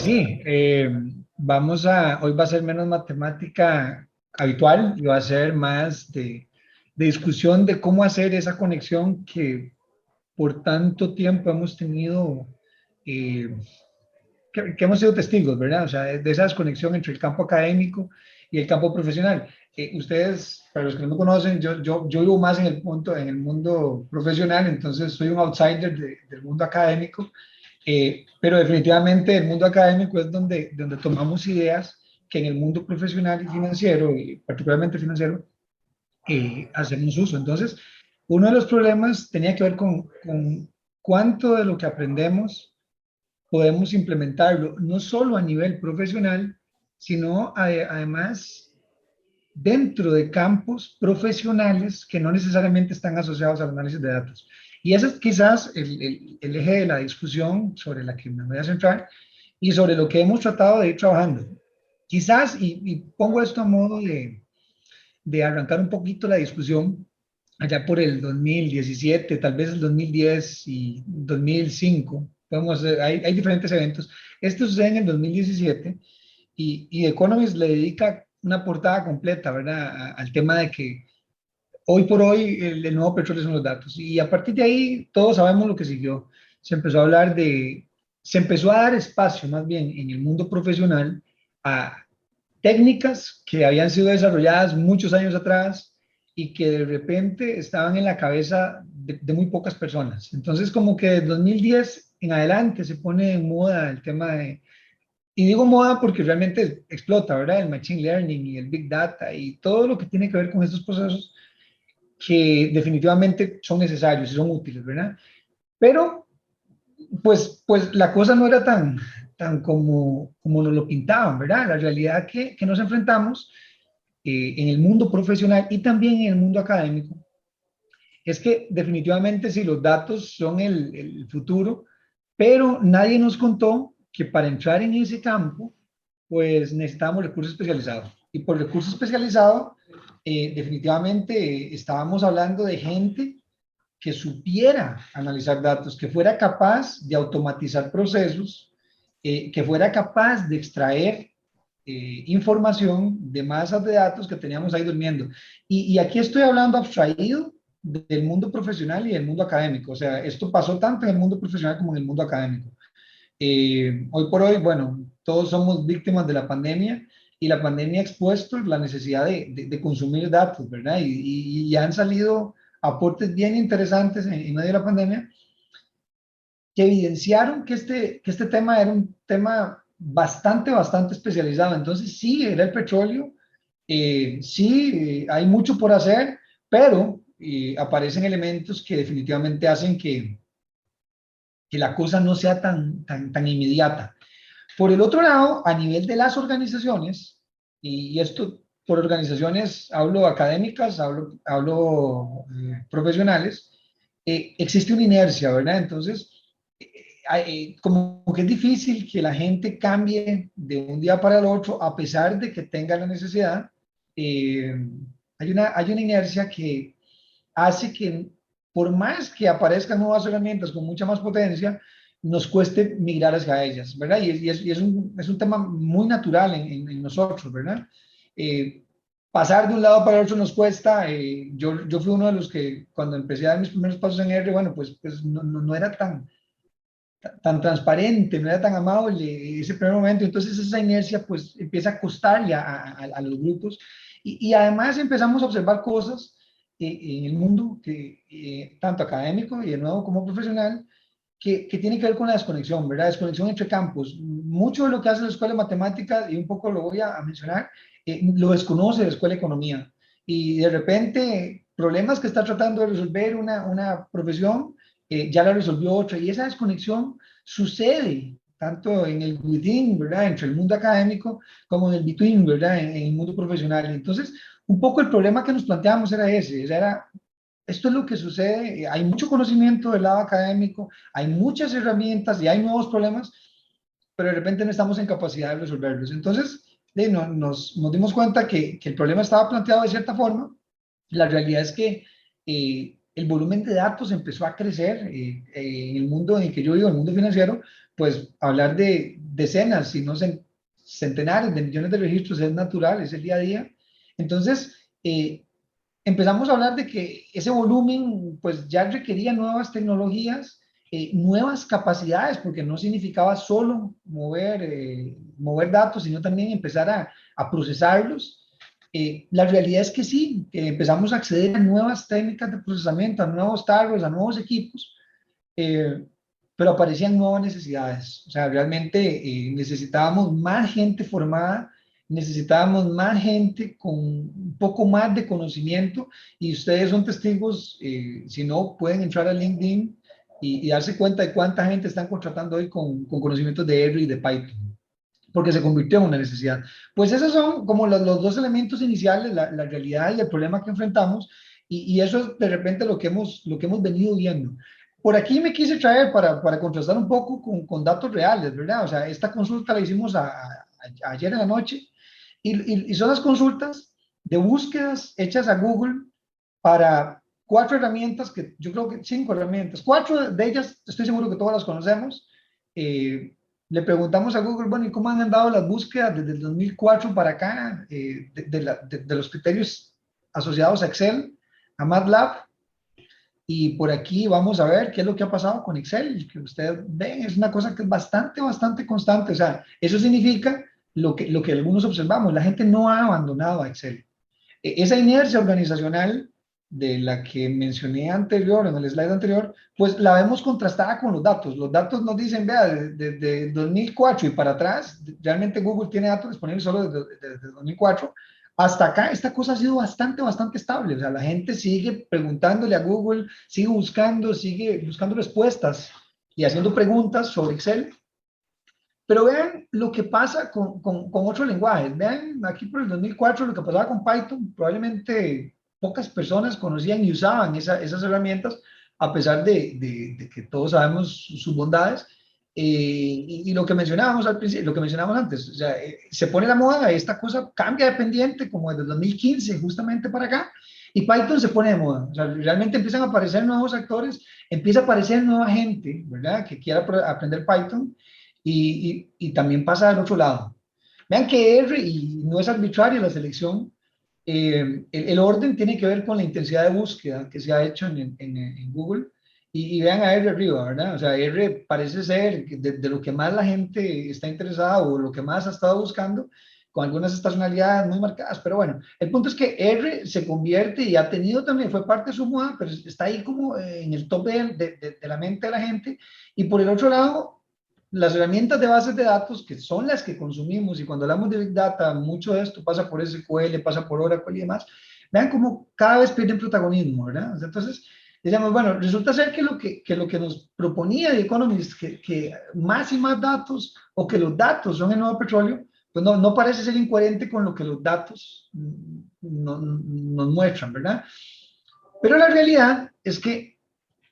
sí, hoy va a ser menos matemática habitual y va a ser más de discusión de cómo hacer esa conexión que por tanto tiempo hemos tenido, eh, que hemos sido testigos, ¿verdad? O sea, de esa desconexión entre el campo académico y el campo profesional. Ustedes, para los que no me conocen, yo vivo más en el mundo profesional, entonces soy un outsider del mundo académico, pero definitivamente el mundo académico es donde tomamos ideas que en el mundo profesional y financiero, y particularmente financiero, hacemos uso. Entonces, uno de los problemas tenía que ver con cuánto de lo que aprendemos podemos implementarlo, no solo a nivel profesional, sino además dentro de campos profesionales que no necesariamente están asociados al análisis de datos. Y ese es quizás el eje de la discusión sobre la que me voy a centrar y sobre lo que hemos tratado de ir trabajando. Quizás, y pongo esto a modo de arrancar un poquito la discusión, allá por el 2017, tal vez el 2010 y 2005, hay diferentes eventos. Esto sucede en el 2017 y The Economist le dedica una portada completa, ¿verdad? Al tema de que hoy por hoy el nuevo petróleo son los datos. Y a partir de ahí todos sabemos lo que siguió. Se empezó a hablar se empezó a dar espacio más bien en el mundo profesional a técnicas que habían sido desarrolladas muchos años atrás y que de repente estaban en la cabeza de muy pocas personas. Entonces, como que de 2010 en adelante se pone en moda el tema y digo moda porque realmente explota, ¿verdad? El machine learning y el big data y todo lo que tiene que ver con estos procesos que definitivamente son necesarios y son útiles, ¿verdad? Pero pues la cosa no era tan como nos lo pintaban, ¿verdad? La realidad que nos enfrentamos en el mundo profesional y también en el mundo académico es que definitivamente sí, los datos son el futuro, pero nadie nos contó que para entrar en ese campo, pues necesitábamos recursos especializados. Y por recursos especializados, definitivamente estábamos hablando de gente que supiera analizar datos, que fuera capaz de automatizar procesos, que fuera capaz de extraer información de masas de datos que teníamos ahí durmiendo. Y aquí estoy hablando abstraído del mundo profesional y del mundo académico. O sea, esto pasó tanto en el mundo profesional como en el mundo académico. Hoy por hoy, bueno, todos somos víctimas de la pandemia y la pandemia ha expuesto la necesidad de consumir datos, ¿verdad? Y han salido aportes bien interesantes en medio de la pandemia que evidenciaron que este tema era un tema bastante especializado. Entonces, sí, era el petróleo, sí, hay mucho por hacer, pero aparecen elementos que definitivamente hacen que la cosa no sea tan inmediata. Por el otro lado, a nivel de las organizaciones, y esto por organizaciones hablo académicas, profesionales, existe una inercia, ¿verdad? Entonces, como que es difícil que la gente cambie de un día para el otro, a pesar de que tenga la necesidad. eh, hay una inercia que hace que, por más que aparezcan nuevas herramientas con mucha más potencia, nos cueste migrar hacia ellas, ¿verdad? Es un tema muy natural en nosotros, ¿verdad? Eh, Pasar de un lado para el otro nos cuesta. Yo fui uno de los que cuando empecé a dar mis primeros pasos en R, bueno, pues no era tan transparente, no era tan amable ese primer momento. Entonces esa inercia pues empieza a costarle a los grupos y además empezamos a observar cosas en el mundo, tanto académico y de nuevo como profesional, que tiene que ver con la desconexión, ¿verdad? Desconexión entre campos. Mucho de lo que hace la escuela de matemáticas, y un poco lo voy a mencionar, lo desconoce la escuela de economía. Y de repente, problemas que está tratando de resolver una profesión, ya la resolvió otra. Y esa desconexión sucede tanto en el within, ¿verdad? Entre el mundo académico, como en el between, ¿verdad? En el mundo profesional. Entonces, un poco el problema que nos planteamos era ese, era esto es lo que sucede, hay mucho conocimiento del lado académico, hay muchas herramientas y hay nuevos problemas, pero de repente no estamos en capacidad de resolverlos. Entonces, nos dimos cuenta que el problema estaba planteado de cierta forma. La realidad es que el volumen de datos empezó a crecer en el mundo en el que yo vivo, el mundo financiero, pues hablar de decenas, si no centenares de millones de registros es natural, es el día a día. Entonces, empezamos a hablar de que ese volumen pues ya requería nuevas tecnologías, nuevas capacidades, porque no significaba solo mover datos, sino también empezar a procesarlos. La realidad es que sí, que empezamos a acceder a nuevas técnicas de procesamiento, a nuevos tarros, a nuevos equipos, eh, pero aparecían nuevas necesidades. O sea, realmente necesitábamos más gente formada, necesitábamos más gente con un poco más de conocimiento y ustedes son testigos, si no, pueden entrar a LinkedIn y darse cuenta de cuánta gente están contratando hoy con conocimientos de R y de Python, porque se convirtió en una necesidad. Pues esos son como los dos elementos iniciales, la realidad y el problema que enfrentamos, y eso es de repente lo que hemos venido viendo. Por aquí me quise traer para contrastar un poco con datos reales, ¿verdad? O sea, esta consulta la hicimos ayer en la noche y son las consultas de búsquedas hechas a Google para 4 herramientas, que yo creo que 5 herramientas, 4 de ellas estoy seguro que todas las conocemos. Le preguntamos a Google, bueno, ¿y cómo han andado las búsquedas desde el 2004 para acá de los criterios asociados a Excel, a MATLAB? Y por aquí vamos a ver qué es lo que ha pasado con Excel, que ustedes ven, es una cosa que es bastante constante. O sea, eso significa lo que algunos observamos, la gente no ha abandonado a Excel. Esa inercia organizacional de la que mencioné anterior, en el slide anterior, pues la vemos contrastada con los datos. Los datos nos dicen, vea, desde 2004 y para atrás, realmente Google tiene datos disponibles solo desde 2004, hasta acá esta cosa ha sido bastante estable. O sea, la gente sigue preguntándole a Google, sigue buscando respuestas y haciendo preguntas sobre Excel. Pero vean lo que pasa con otros lenguajes. Vean aquí por el 2004 lo que pasaba con Python. Probablemente pocas personas conocían y usaban esas herramientas, a pesar de que todos sabemos sus bondades. Y lo que mencionábamos al principio, lo que mencionábamos antes, o sea, se pone la moda, esta cosa cambia dependiente como desde el 2015 justamente para acá, y Python se pone de moda. O sea, realmente empiezan a aparecer nuevos actores, empieza a aparecer nueva gente, ¿verdad? Que quiera aprender Python y también pasa del otro lado. Vean que R, y no es arbitraria la selección, el orden tiene que ver con la intensidad de búsqueda que se ha hecho en Google. Y vean a R arriba, ¿verdad? O sea, R parece ser de lo que más la gente está interesada o lo que más ha estado buscando, con algunas estacionalidades muy marcadas. Pero bueno, el punto es que R se convierte y ha tenido también, fue parte de su moda, pero está ahí como en el tope de la mente de la gente. Y por el otro lado, las herramientas de bases de datos, que son las que consumimos, y cuando hablamos de Big Data, mucho de esto pasa por SQL, pasa por Oracle y demás, vean cómo cada vez pierden protagonismo, ¿verdad? Entonces, decíamos, bueno, resulta ser que lo que nos proponía The Economist, que más y más datos, o que los datos son el nuevo petróleo, pues no parece ser incoherente con lo que los datos nos muestran, ¿verdad? Pero la realidad es que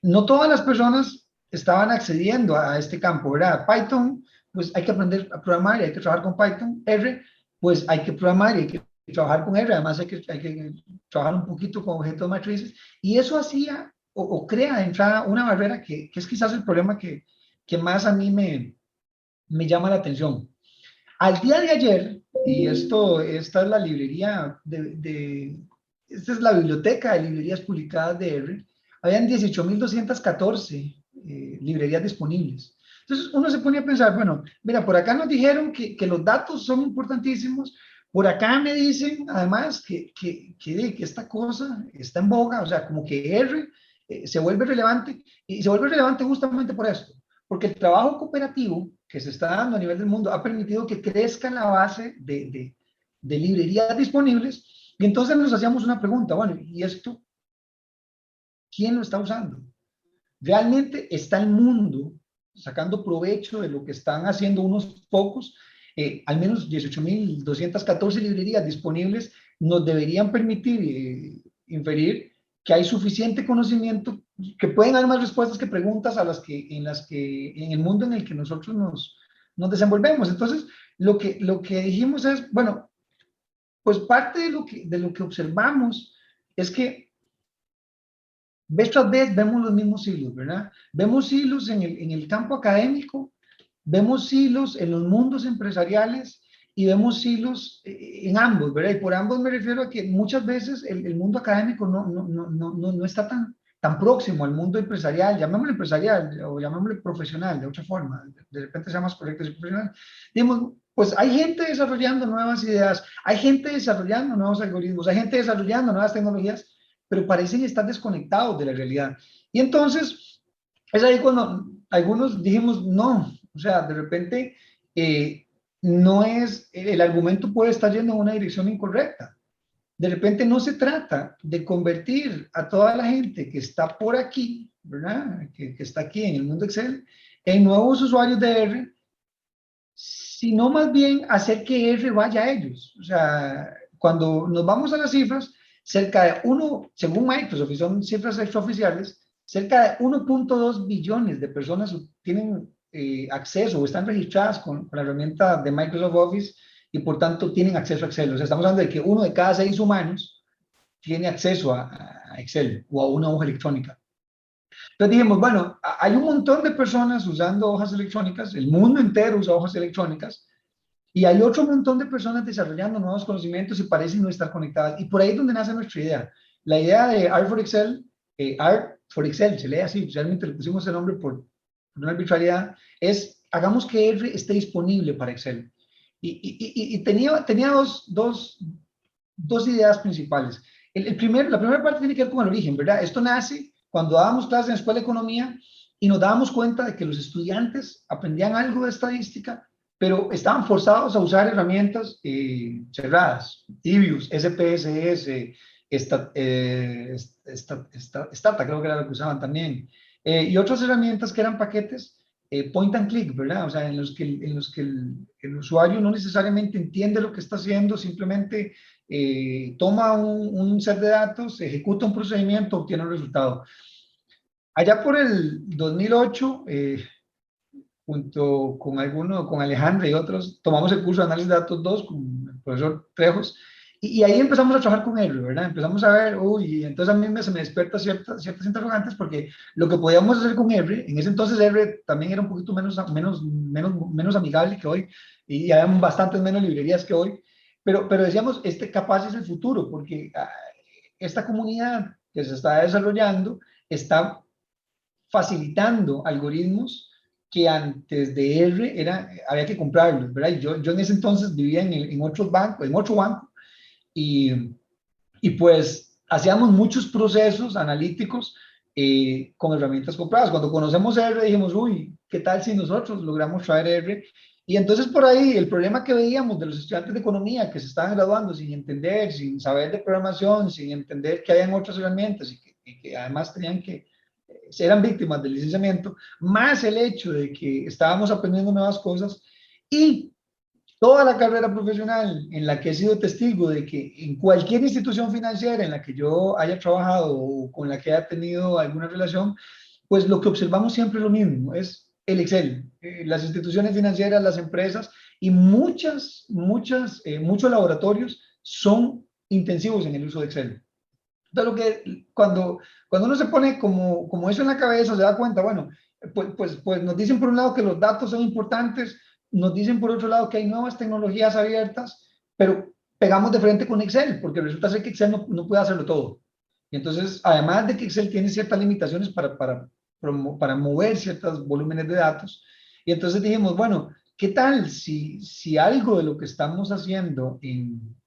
no todas las personas estaban accediendo a este campo, ¿verdad? Python, pues hay que aprender a programar y hay que trabajar con Python. R, pues hay que programar y hay que trabajar con R. Además hay que trabajar un poquito con objetos matrices. Y eso hacía o crea de entrada una barrera que es quizás el problema que más a mí me llama la atención. Al día de ayer, y esta es la librería esta es la biblioteca de librerías publicadas de R, habían 18.214 librerías disponibles. Entonces uno se pone a pensar, bueno, mira, por acá nos dijeron que los datos son importantísimos, por acá me dicen además que esta cosa está en boga, o sea, como que R se vuelve relevante, y se vuelve relevante justamente por esto, porque el trabajo cooperativo que se está dando a nivel del mundo ha permitido que crezca la base de librerías disponibles, y entonces nos hacíamos una pregunta, bueno, ¿y esto quién lo está usando? ¿Realmente está el mundo sacando provecho de lo que están haciendo unos pocos? Al menos 18.214 librerías disponibles nos deberían permitir inferir que hay suficiente conocimiento, que pueden dar más respuestas que preguntas en el mundo en el que nosotros nos desenvolvemos. Entonces, lo que dijimos es, bueno, pues parte de lo que observamos es que vez tras vez vemos los mismos hilos, ¿verdad? Vemos hilos en el campo académico, vemos hilos en los mundos empresariales y vemos hilos en ambos, ¿verdad? Y por ambos me refiero a que muchas veces el mundo académico no está tan próximo al mundo empresarial, llamémosle empresarial o llamémosle profesional de otra forma, de repente sea más correcto decir profesional. Digamos, pues hay gente desarrollando nuevas ideas, hay gente desarrollando nuevos algoritmos, hay gente desarrollando nuevas tecnologías, pero parecen estar desconectados de la realidad. Y entonces, es ahí cuando algunos dijimos, no, o sea, de repente no es, el argumento puede estar yendo en una dirección incorrecta. De repente no se trata de convertir a toda la gente que está por aquí, ¿verdad? Que está aquí en el mundo Excel, en nuevos usuarios de R, sino más bien hacer que R vaya a ellos. O sea, cuando nos vamos a las cifras, cerca de uno, según Microsoft, y son cifras extraoficiales, cerca de 1.2 billones de personas tienen acceso o están registradas con la herramienta de Microsoft Office y por tanto tienen acceso a Excel. O sea, estamos hablando de que uno de cada 6 humanos tiene acceso a Excel o a una hoja electrónica. Entonces dijimos, bueno, hay un montón de personas usando hojas electrónicas, el mundo entero usa hojas electrónicas, y hay otro montón de personas desarrollando nuevos conocimientos y parecen no estar conectadas. Y por ahí es donde nace nuestra idea. La idea de Art for Excel, Art for Excel, se lee así, realmente le pusimos el nombre por una arbitrariedad, es hagamos que R esté disponible para Excel. Y tenía dos ideas principales. La primera parte tiene que ver con el origen, ¿verdad? Esto nace cuando dábamos clases en la Escuela de Economía y nos dábamos cuenta de que los estudiantes aprendían algo de estadística, pero estaban forzados a usar herramientas cerradas, Tibius, SPSS, Stata, creo que era lo que usaban también, y otras herramientas que eran paquetes point and click, ¿verdad? O sea, en los que el usuario no necesariamente entiende lo que está haciendo, simplemente toma un set de datos, ejecuta un procedimiento, obtiene un resultado. Allá por el 2008, junto con Alejandra y otros, tomamos el curso de análisis de datos 2 con el profesor Trejos, y ahí empezamos a trabajar con R, ¿verdad? Empezamos a ver, uy, entonces a mí se me despierta ciertas interrogantes, porque lo que podíamos hacer con R, en ese entonces R también era un poquito menos amigable que hoy, y había bastantes menos librerías que hoy, pero decíamos, capaz es el futuro, porque esta comunidad que se está desarrollando está facilitando algoritmos que antes de R había que comprarlos, ¿verdad? Y yo en ese entonces vivía en otro banco, y, y pues hacíamos muchos procesos analíticos con herramientas compradas. Cuando conocemos R dijimos, uy, ¿qué tal si nosotros logramos traer R? Y entonces por ahí el problema que veíamos de los estudiantes de economía que se estaban graduando sin entender, sin saber de programación, sin entender que habían otras herramientas y que además tenían que eran víctimas del licenciamiento, más el hecho de que estábamos aprendiendo nuevas cosas y toda la carrera profesional en la que he sido testigo de que en cualquier institución financiera en la que yo haya trabajado o con la que haya tenido alguna relación, pues lo que observamos siempre es lo mismo, es el Excel. Las instituciones financieras, las empresas y muchos laboratorios son intensivos en el uso de Excel. Entonces, cuando uno se pone como eso en la cabeza, se da cuenta, bueno, pues nos dicen por un lado que los datos son importantes, nos dicen por otro lado que hay nuevas tecnologías abiertas, pero pegamos de frente con Excel, porque resulta ser que Excel no puede hacerlo todo. Y entonces, además de que Excel tiene ciertas limitaciones para mover ciertos volúmenes de datos, y entonces dijimos, bueno, ¿qué tal si algo de lo que estamos haciendo en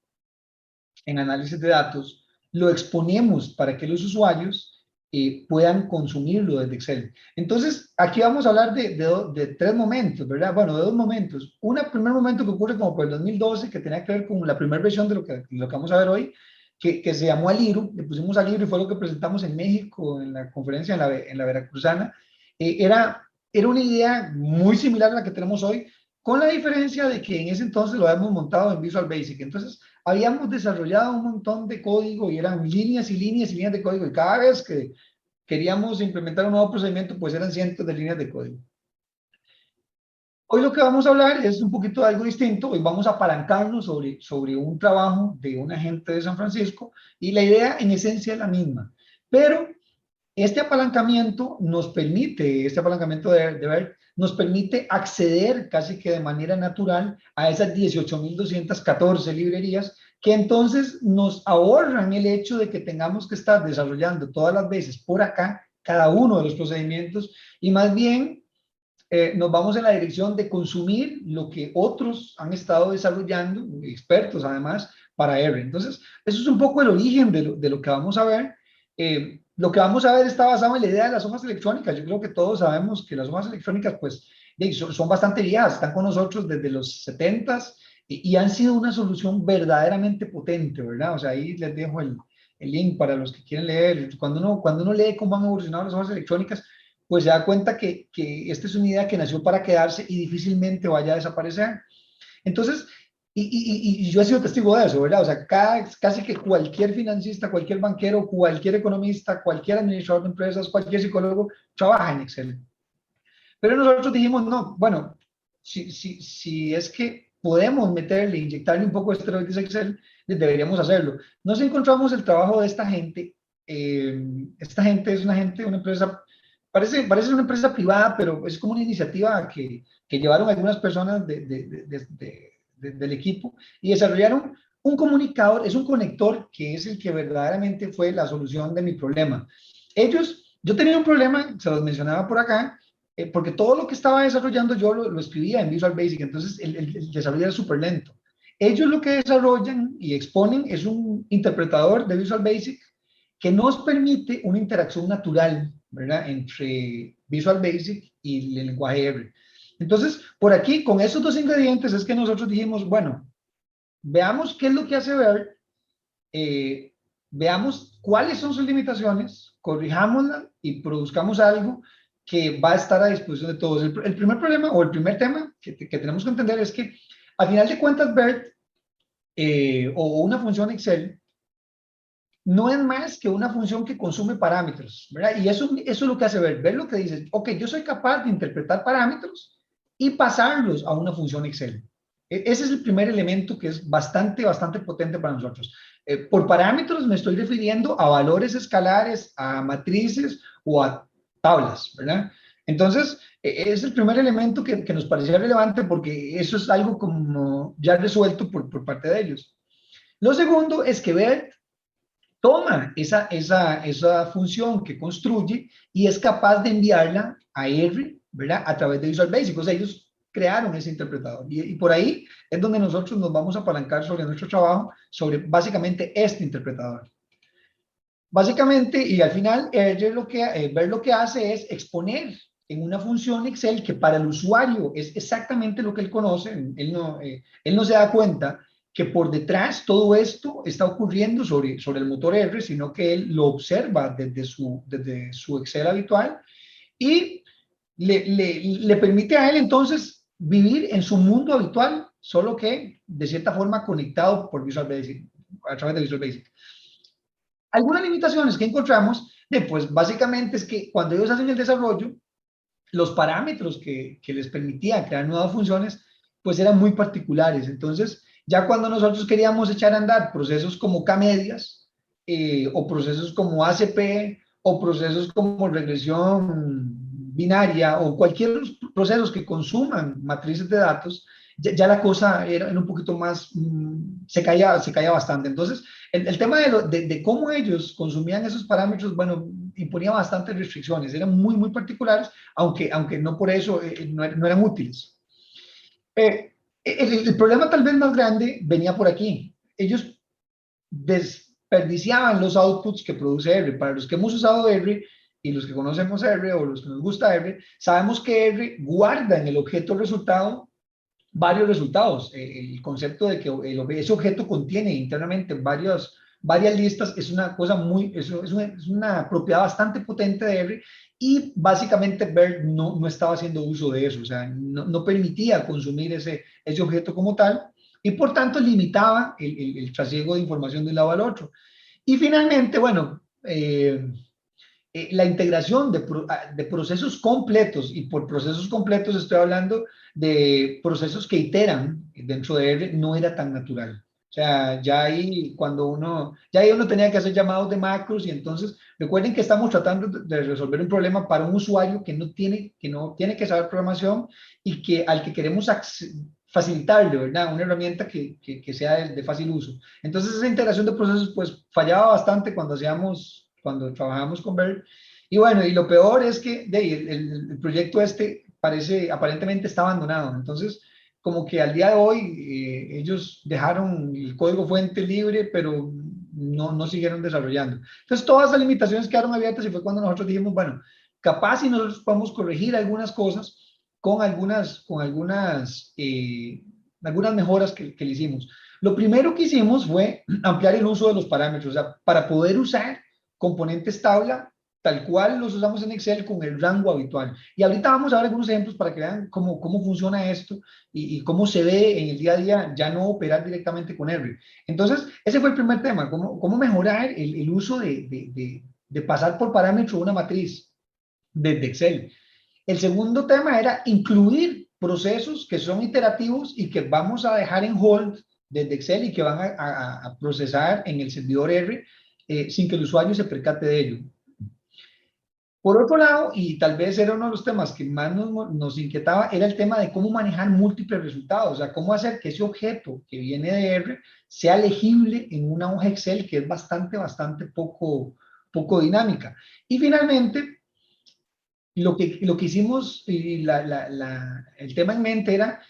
análisis de datos lo exponemos para que los usuarios puedan consumirlo desde Excel? Entonces, aquí vamos a hablar de tres momentos, ¿verdad? Bueno, de dos momentos. Un primer momento que ocurre como por el 2012, que tenía que ver con la primera versión de lo que vamos a ver hoy, que se llamó Aliru, le pusimos Aliru y fue lo que presentamos en México, en la conferencia en la Veracruzana. Era una idea muy similar a la que tenemos hoy, con la diferencia de que en ese entonces lo habíamos montado en Visual Basic. Entonces, habíamos desarrollado un montón de código y eran líneas y líneas y líneas de código, y cada vez que queríamos implementar un nuevo procedimiento, pues eran cientos de líneas de código. Hoy lo que vamos a hablar es un poquito de algo distinto. Hoy vamos a apalancarnos sobre un trabajo de una gente de San Francisco, y la idea en esencia es la misma, pero Este apalancamiento nos permite, este apalancamiento de BERT, nos permite acceder casi que de manera natural a esas 18.214 librerías que entonces nos ahorran el hecho de que tengamos que estar desarrollando todas las veces por acá cada uno de los procedimientos y más bien nos vamos en la dirección de consumir lo que otros han estado desarrollando, expertos además, para R. Entonces, eso es un poco el origen de lo que vamos a ver. Lo que vamos a ver está basado en la idea de las hojas electrónicas. Yo creo que todos sabemos que las hojas electrónicas pues, son bastante viejas, están con nosotros desde los 70s y han sido una solución verdaderamente potente, ¿verdad? O sea, ahí les dejo el link para los que quieren leer. Cuando uno lee cómo han evolucionado las hojas electrónicas, pues se da cuenta que esta es una idea que nació para quedarse y difícilmente vaya a desaparecer. Entonces, y yo he sido testigo de eso, ¿verdad? O sea, casi que cualquier financista, cualquier banquero, cualquier economista, cualquier administrador de empresas, cualquier psicólogo trabaja en Excel. Pero nosotros dijimos, no, bueno, si es que podemos meterle, inyectarle un poco de esteroides a Excel, deberíamos hacerlo. Nos encontramos el trabajo de esta gente. Esta gente es una empresa, parece una empresa privada, pero es como una iniciativa que llevaron algunas personas del equipo y desarrollaron un comunicador, es un conector que es el que verdaderamente fue la solución de mi problema. Yo tenía un problema, se los mencionaba por acá, porque todo lo que estaba desarrollando yo lo escribía en Visual Basic, entonces el desarrollo era súper lento. Ellos lo que desarrollan y exponen es un interpretador de Visual Basic que nos permite una interacción natural, ¿verdad?, entre Visual Basic y el lenguaje R. Entonces, por aquí, con esos dos ingredientes es que nosotros dijimos, bueno, veamos qué es lo que hace BERT, veamos cuáles son sus limitaciones, corrijámosla y produzcamos algo que va a estar a disposición de todos. El primer problema o el primer tema que tenemos que entender es que, a final de cuentas, BERT o una función Excel no es más que una función que consume parámetros, ¿verdad? Y eso es lo que hace ver lo que dice, ok, yo soy capaz de interpretar parámetros y pasarlos a una función Excel. Ese es el primer elemento que es bastante potente para nosotros. Por parámetros me estoy refiriendo a valores escalares, a matrices o a tablas, ¿verdad? Entonces, es el primer elemento que nos parecía relevante porque eso es algo como ya resuelto por parte de ellos. Lo segundo es que BERT toma esa función que construye y es capaz de enviarla a R, ¿verdad?, a través de Visual Basic. O sea, ellos crearon ese interpretador. Y por ahí es donde nosotros nos vamos a apalancar sobre nuestro trabajo, sobre básicamente este interpretador. Básicamente, y al final, R ver lo que hace es exponer en una función Excel que para el usuario es exactamente lo que él conoce. Él no se da cuenta que por detrás todo esto está ocurriendo sobre el motor R, sino que él lo observa desde su Excel habitual y le permite a él entonces vivir en su mundo habitual, solo que de cierta forma conectado por Visual Basic, a través de Visual Basic. Algunas limitaciones que encontramos, pues básicamente es que cuando ellos hacen el desarrollo, los parámetros que les permitían crear nuevas funciones, pues eran muy particulares. Entonces, ya cuando nosotros queríamos echar a andar procesos como K-medias, o procesos como ACP, o procesos como regresión binaria, o cualquier procesos que consuman matrices de datos, ya la cosa era un poquito más, se caía bastante. Entonces, el tema de cómo ellos consumían esos parámetros, bueno, imponía bastantes restricciones, eran muy particulares, aunque no por eso no eran útiles. El problema tal vez más grande venía por aquí. Ellos desperdiciaban los outputs que produce R. Para los que hemos usado R y los que conocemos R o los que nos gusta R, sabemos que R guarda en el objeto resultado varios resultados. El concepto de que ese objeto contiene internamente varias listas es una cosa es una propiedad bastante potente de R y básicamente BERT no estaba haciendo uso de eso, o sea, no permitía consumir ese objeto como tal y por tanto limitaba el trasiego de información de un lado al otro. Y finalmente, bueno, la integración de procesos completos, y por procesos completos estoy hablando de procesos que iteran dentro de R, no era tan natural. O sea, ya ahí uno tenía que hacer llamados de macros y entonces recuerden que estamos tratando de resolver un problema para un usuario que no tiene que saber programación y al que queremos facilitarle, ¿verdad? Una herramienta que sea de fácil uso. Entonces esa integración de procesos pues fallaba bastante cuando trabajábamos con BERT. Y bueno, y lo peor es que el proyecto aparentemente está abandonado. Entonces, como que al día de hoy ellos dejaron el código fuente libre, pero no siguieron desarrollando. Entonces, todas las limitaciones quedaron abiertas y fue cuando nosotros dijimos, bueno, capaz si nosotros podemos corregir algunas cosas algunas mejoras que le hicimos. Lo primero que hicimos fue ampliar el uso de los parámetros, o sea, para poder usar componentes tabla tal cual los usamos en Excel con el rango habitual. Y ahorita vamos a ver algunos ejemplos para que vean cómo funciona esto y cómo se ve en el día a día ya no operar directamente con R. Entonces, ese fue el primer tema, cómo mejorar el uso de pasar por parámetro una matriz desde Excel. El segundo tema era incluir procesos que son iterativos y que vamos a dejar en hold desde Excel y que van a procesar en el servidor R sin que el usuario se percate de ello. Por otro lado, y tal vez era uno de los temas que más nos inquietaba, era el tema de cómo manejar múltiples resultados, o sea, cómo hacer que ese objeto que viene de R sea legible en una hoja Excel que es bastante poco dinámica. Y finalmente, lo que hicimos y el tema en mente era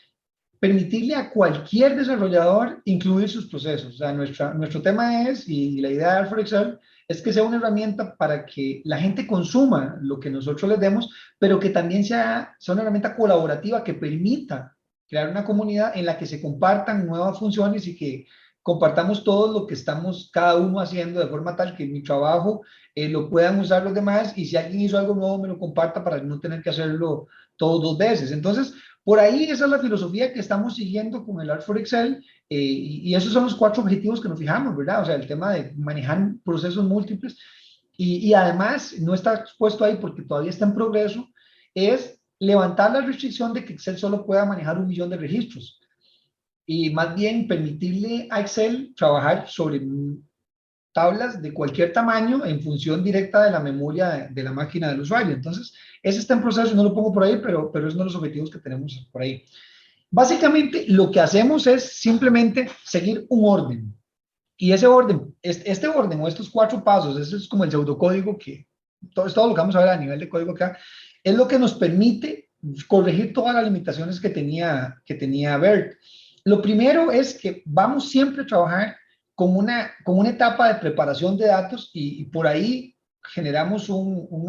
permitirle a cualquier desarrollador incluir sus procesos. O sea, nuestro tema es, y la idea de Alfred Excel, es que sea una herramienta para que la gente consuma lo que nosotros les demos, pero que también sea una herramienta colaborativa que permita crear una comunidad en la que se compartan nuevas funciones y que compartamos todo lo que estamos cada uno haciendo de forma tal que mi trabajo lo puedan usar los demás y si alguien hizo algo nuevo me lo comparta para no tener que hacerlo todos dos veces. Entonces, por ahí esa es la filosofía que estamos siguiendo con el Art for Excel y esos son los 4 objetivos que nos fijamos, ¿verdad? O sea, el tema de manejar procesos múltiples y además no está expuesto ahí porque todavía está en progreso, es levantar la restricción de que Excel solo pueda manejar 1 millón de registros y más bien permitirle a Excel trabajar sobre tablas de cualquier tamaño en función directa de la memoria de la máquina del usuario. Entonces, ese está en proceso, no lo pongo por ahí, pero es uno de los objetivos que tenemos por ahí. Básicamente, lo que hacemos es simplemente seguir un orden. Y ese orden, este orden o estos 4 pasos, ese es como el pseudocódigo es todo lo que vamos a ver a nivel de código acá, es lo que nos permite corregir todas las limitaciones que tenía BERT. Lo primero es que vamos siempre a trabajar con una etapa de preparación de datos y por ahí generamos un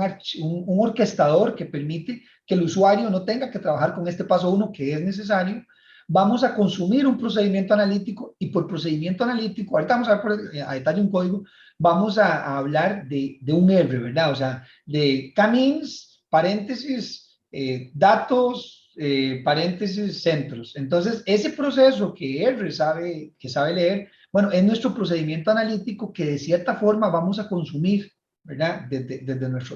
orquestador que permite que el usuario no tenga que trabajar con este paso 1 que es necesario. Vamos a consumir un procedimiento analítico y por procedimiento analítico, ahorita vamos a ver a detalle un código, vamos a hablar de un R, ¿verdad? O sea, de camins, paréntesis, datos, paréntesis, centros. Entonces, ese proceso que R sabe leer, bueno, es nuestro procedimiento analítico que de cierta forma vamos a consumir, ¿verdad?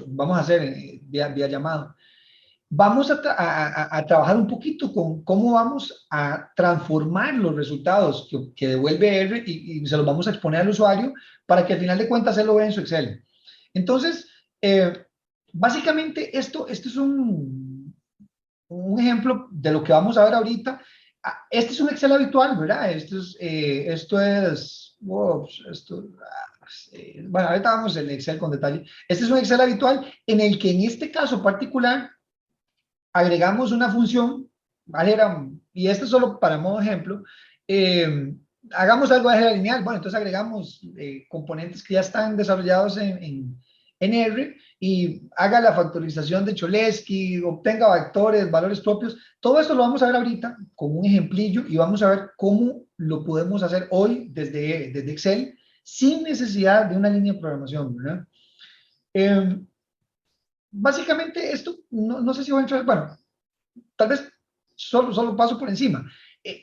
Vamos a hacer vía llamado. Vamos a trabajar un poquito con cómo vamos a transformar los resultados que devuelve R y se los vamos a exponer al usuario para que al final de cuentas él lo vea en su Excel. Entonces, básicamente esto es un ejemplo de lo que vamos a ver ahorita. Este es un Excel habitual, ¿verdad? Bueno, ahorita vamos en Excel con detalle. Este es un Excel habitual en el que en este caso particular agregamos una función, ¿vale? Y esto es solo para modo ejemplo, hagamos algo de álgebra lineal, bueno, entonces agregamos componentes que ya están desarrollados en R y haga la factorización de Cholesky, obtenga vectores, valores propios, todo esto lo vamos a ver ahorita con un ejemplillo y vamos a ver cómo lo podemos hacer hoy desde Excel sin necesidad de una línea de programación, ¿verdad? Básicamente esto, no sé si voy a entrar, bueno, tal vez solo paso por encima.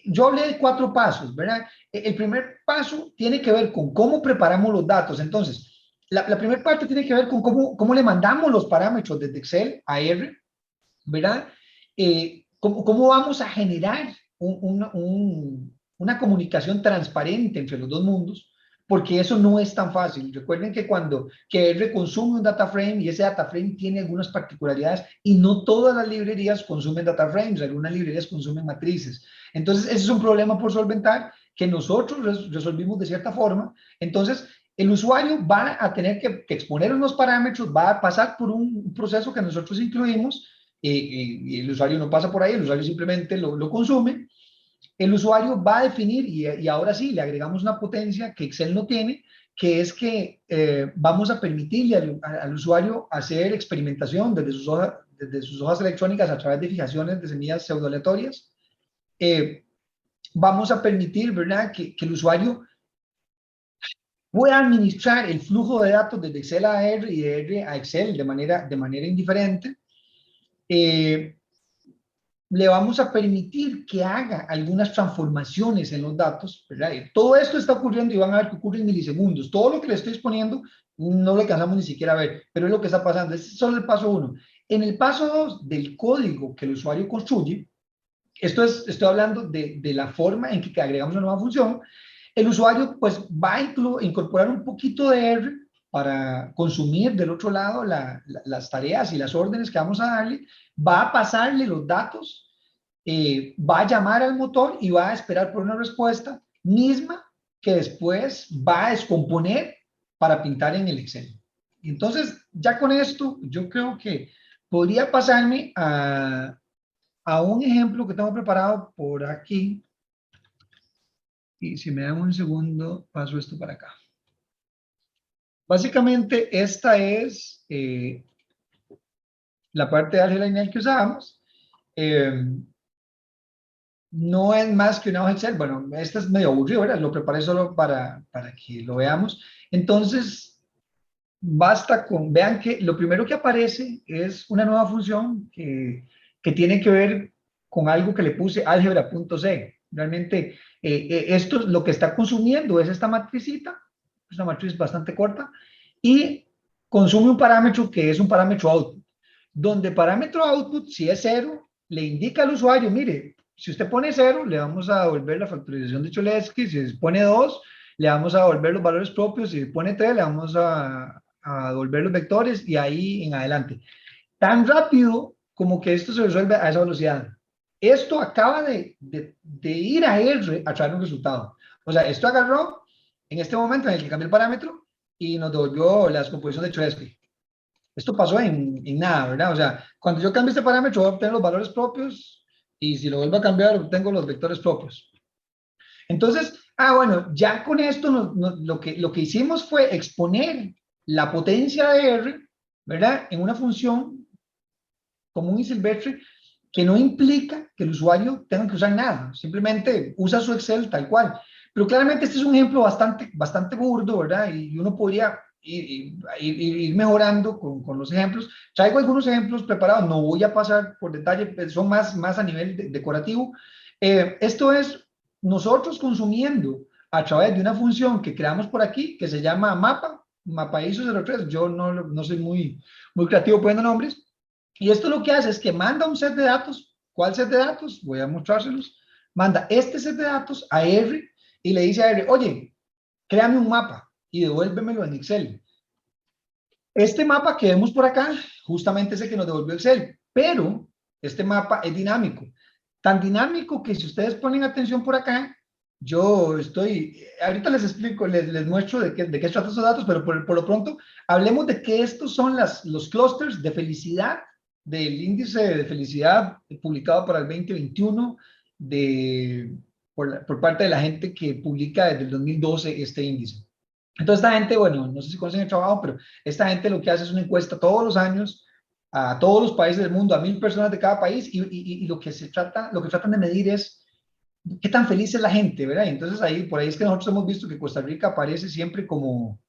Yo hablé de 4 pasos, ¿verdad? El primer paso tiene que ver con cómo preparamos los datos. Entonces, la primera parte tiene que ver con cómo le mandamos los parámetros desde Excel a R, ¿verdad? Cómo vamos a generar una comunicación transparente entre los dos mundos, porque eso no es tan fácil. Recuerden que que R consume un data frame y ese data frame tiene algunas particularidades y no todas las librerías consumen data frames, algunas librerías consumen matrices. Entonces, ese es un problema por solventar que nosotros resolvimos de cierta forma. Entonces, el usuario va a tener que exponer unos parámetros, va a pasar por un proceso que nosotros incluimos y el usuario no pasa por ahí, el usuario simplemente lo consume. El usuario va a definir, y ahora sí, le agregamos una potencia que Excel no tiene, que es que vamos a permitirle al usuario hacer experimentación desde sus hojas electrónicas a través de fijaciones de semillas pseudoaleatorias. Vamos a permitir, ¿verdad?, que el usuario pueda administrar el flujo de datos desde Excel a R y de R a Excel de manera indiferente. Le vamos a permitir que haga algunas transformaciones en los datos, ¿verdad? Todo esto está ocurriendo y van a ver que ocurre en milisegundos. Todo lo que le estoy exponiendo no lo alcanzamos ni siquiera a ver, pero es lo que está pasando. Este es solo el paso 1. En el paso 2 del código que el usuario construye, estoy hablando de la forma en que agregamos una nueva función, el usuario pues va a incorporar un poquito de R para consumir del otro lado las tareas y las órdenes que vamos a darle, va a pasarle los datos, va a llamar al motor y va a esperar por una respuesta misma que después va a descomponer para pintar en el Excel. Entonces, ya con esto, yo creo que podría pasarme a un ejemplo que tengo preparado por aquí. Y si me dan un segundo, paso esto para acá. Básicamente, esta es la parte de álgebra lineal que usábamos. No es más que una hoja Excel. Bueno, esta es medio aburrido, ¿verdad? Lo preparé solo para que lo veamos. Entonces, basta con, vean que lo primero que aparece es una nueva función que tiene que ver con algo que le puse álgebra.c. Realmente, esto lo que está consumiendo es esta matricita, es una matriz bastante corta, y consume un parámetro que es un parámetro output, donde parámetro output, si es 0, le indica al usuario, mire, si usted pone 0, le vamos a devolver la factorización de Cholesky, si pone 2, le vamos a devolver los valores propios, si pone 3, le vamos a devolver los vectores y ahí en adelante. Tan rápido como que esto se resuelve a esa velocidad. Esto acaba de ir a R a traer un resultado. O sea, esto agarró en este momento en el que cambió el parámetro y nos devolvió la descomposición de Cholesky. Esto pasó en nada, ¿verdad? O sea, cuando yo cambio este parámetro voy a obtener los valores propios y si lo vuelvo a cambiar obtengo los vectores propios. Entonces, bueno, ya con esto lo que hicimos fue exponer la potencia de R, ¿verdad?, en una función común y silvestre que no implica que el usuario tenga que usar nada, simplemente usa su Excel tal cual. Pero claramente este es un ejemplo bastante burdo, ¿verdad? Y uno podría ir mejorando con los ejemplos. Traigo algunos ejemplos preparados, no voy a pasar por detalle, son más a nivel decorativo. Esto es nosotros consumiendo a través de una función que creamos por aquí, que se llama mapa ISO03. Yo no soy muy creativo poniendo nombres. Y esto lo que hace es que manda un set de datos. ¿Cuál set de datos? Voy a mostrárselos. Manda este set de datos a R y le dice a R, oye, créame un mapa y devuélvemelo en Excel. Este mapa que vemos por acá, justamente es el que nos devolvió Excel, pero este mapa es dinámico. Tan dinámico que si ustedes ponen atención por acá, ahorita les explico, les muestro de qué tratan esos datos, pero por lo pronto hablemos de que estos son los clusters de felicidad del índice de felicidad publicado para el 2021 por parte de la gente que publica desde el 2012 este índice. Entonces esta gente, bueno, no sé si conocen el trabajo, pero esta gente lo que hace es una encuesta todos los años a todos los países del mundo, a 1000 personas de cada país, y lo que tratan de medir es qué tan feliz es la gente, ¿verdad? Y entonces por ahí es que nosotros hemos visto que Costa Rica aparece siempre como,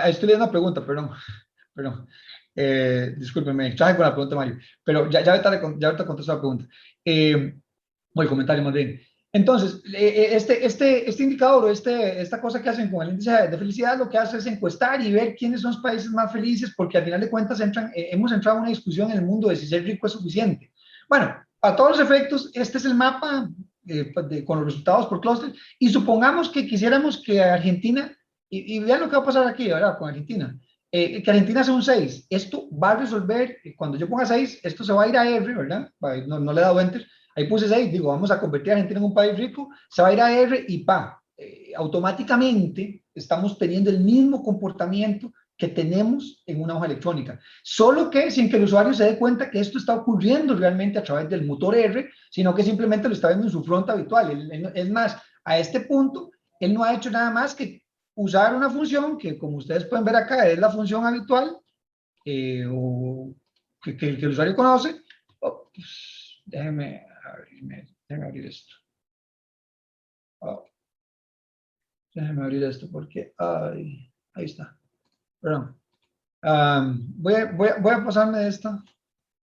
estoy leyendo una pregunta, perdón. Discúlpeme, traje con la pregunta, Mario, pero ya ahorita contesto la pregunta. O el comentario más bien. Entonces, este indicador o esta cosa que hacen con el índice de felicidad, lo que hace es encuestar y ver quiénes son los países más felices, porque al final de cuentas hemos entrado en una discusión en el mundo de si ser rico es suficiente. Bueno, a todos los efectos, este es el mapa con los resultados por clúster, y supongamos que quisiéramos que Argentina, y vean lo que va a pasar aquí, ¿verdad? Con Argentina, que Argentina sea un 6. Esto va a resolver, cuando yo ponga 6, esto se va a ir a R, ¿verdad? No, no le he dado enter, ahí puse 6, digo, vamos a convertir a Argentina en un país rico, se va a ir a R y pa, automáticamente estamos teniendo el mismo comportamiento que tenemos en una hoja electrónica, solo que sin que el usuario se dé cuenta que esto está ocurriendo realmente a través del motor R, sino que simplemente lo está viendo en su front habitual. Es más, a este punto, él no ha hecho nada más que usar una función que, como ustedes pueden ver acá, es la función habitual o que el usuario conoce. Oh, pues, déjenme abrir esto. Oh, déjenme abrir esto porque ahí está. Perdón. Voy a pasarme de esta,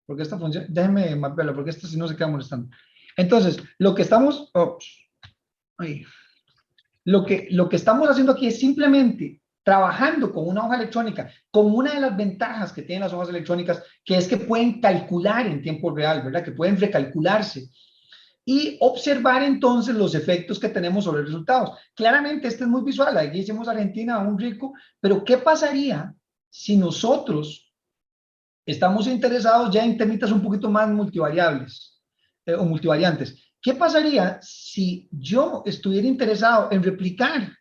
porque esta función, déjenme mapearla, porque esta si no se queda molestando. Entonces, lo que estamos, lo que estamos haciendo aquí es simplemente trabajando con una hoja electrónica, con una de las ventajas que tienen las hojas electrónicas, que es que pueden calcular en tiempo real, ¿verdad? Que pueden recalcularse y observar entonces los efectos que tenemos sobre los resultados. Claramente, este es muy visual, aquí hicimos Argentina un rico, pero ¿qué pasaría si nosotros estamos interesados ya en temitas un poquito más multivariables o multivariantes? ¿Qué pasaría si yo estuviera interesado en replicar,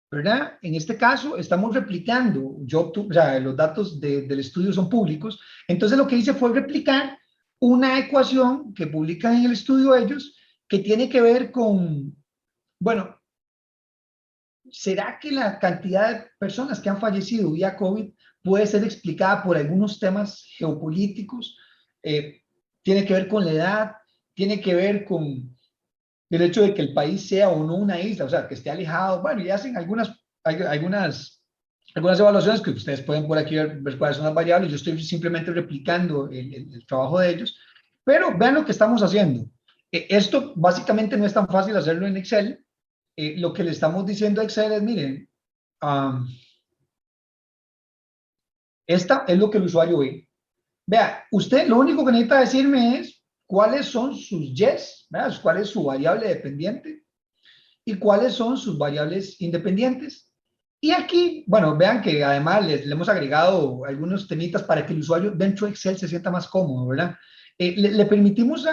¿verdad? En este caso, estamos replicando, o sea, los datos del estudio son públicos, entonces lo que hice fue replicar una ecuación que publican en el estudio ellos, que tiene que ver con, bueno, ¿será que la cantidad de personas que han fallecido vía COVID puede ser explicada por algunos temas geopolíticos? Tiene que ver con la edad, tiene que ver con el hecho de que el país sea o no una isla, o sea, que esté alejado. Bueno, y hacen algunas evaluaciones que ustedes pueden por aquí ver cuáles son las variables. Yo estoy simplemente replicando el trabajo de ellos. Pero vean lo que estamos haciendo. Esto básicamente no es tan fácil hacerlo en Excel. Lo que le estamos diciendo a Excel es, miren, esta es lo que el usuario ve. Vea, usted lo único que necesita decirme es cuáles son sus yes, ¿verdad? Cuál es su variable dependiente y cuáles son sus variables independientes. Y aquí, bueno, vean que además le hemos agregado algunos temitas para que el usuario dentro de Excel se sienta más cómodo, ¿verdad? Le permitimos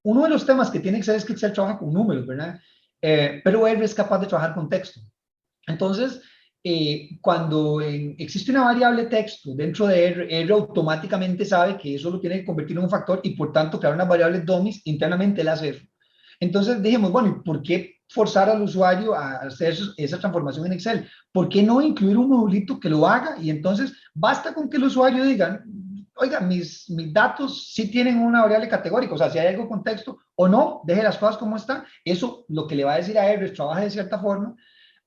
uno de los temas que tiene Excel es que Excel trabaja con números, ¿verdad? Pero R es capaz de trabajar con texto. Entonces, cuando existe una variable texto dentro de R, R automáticamente sabe que eso lo tiene que convertir en un factor y por tanto crear unas variables dummies internamente el hacer. Entonces dijimos, bueno, ¿y por qué forzar al usuario a hacer esa transformación en Excel? ¿Por qué no incluir un modulito que lo haga? Y entonces basta con que el usuario diga, oiga, mis datos sí tienen una variable categórica, o sea, si hay algo con texto o no, deje las cosas como están. Eso lo que le va a decir a R es trabaja de cierta forma.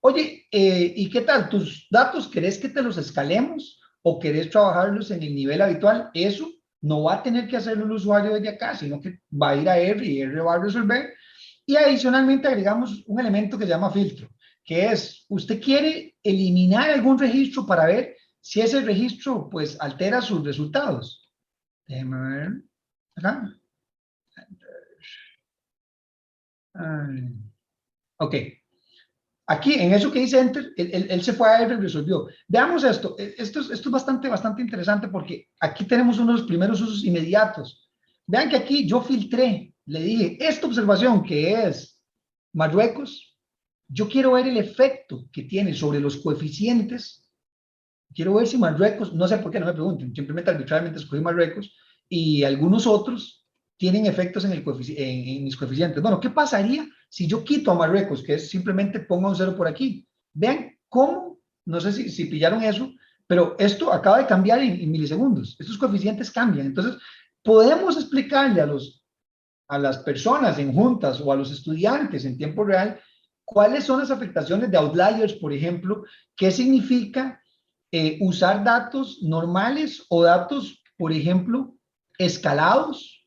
Oye, ¿y qué tal? ¿Tus datos querés que te los escalemos o querés trabajarlos en el nivel habitual? Eso no va a tener que hacerlo el usuario desde acá, sino que va a ir a R y R va a resolver. Y adicionalmente agregamos un elemento que se llama filtro, que es, usted quiere eliminar algún registro para ver si ese registro pues altera sus resultados. Déjeme ver. Acá. Ok. Aquí, en eso que dice Enter, él se fue a R y resolvió. Veamos esto. Esto es bastante interesante porque aquí tenemos uno de los primeros usos inmediatos. Vean que aquí yo filtré, le dije, esta observación que es Marruecos, yo quiero ver el efecto que tiene sobre los coeficientes. Quiero ver si Marruecos, no sé por qué, no me pregunten, simplemente arbitrariamente escogí Marruecos y algunos otros tienen efectos en mis coeficientes. Bueno, ¿qué pasaría si yo quito a Marruecos, que es simplemente ponga un cero por aquí? Vean cómo, no sé si pillaron eso, pero esto acaba de cambiar en milisegundos. Estos coeficientes cambian. Entonces, podemos explicarle a las personas en juntas o a los estudiantes en tiempo real cuáles son las afectaciones de outliers, por ejemplo, qué significa usar datos normales o datos, por ejemplo, escalados,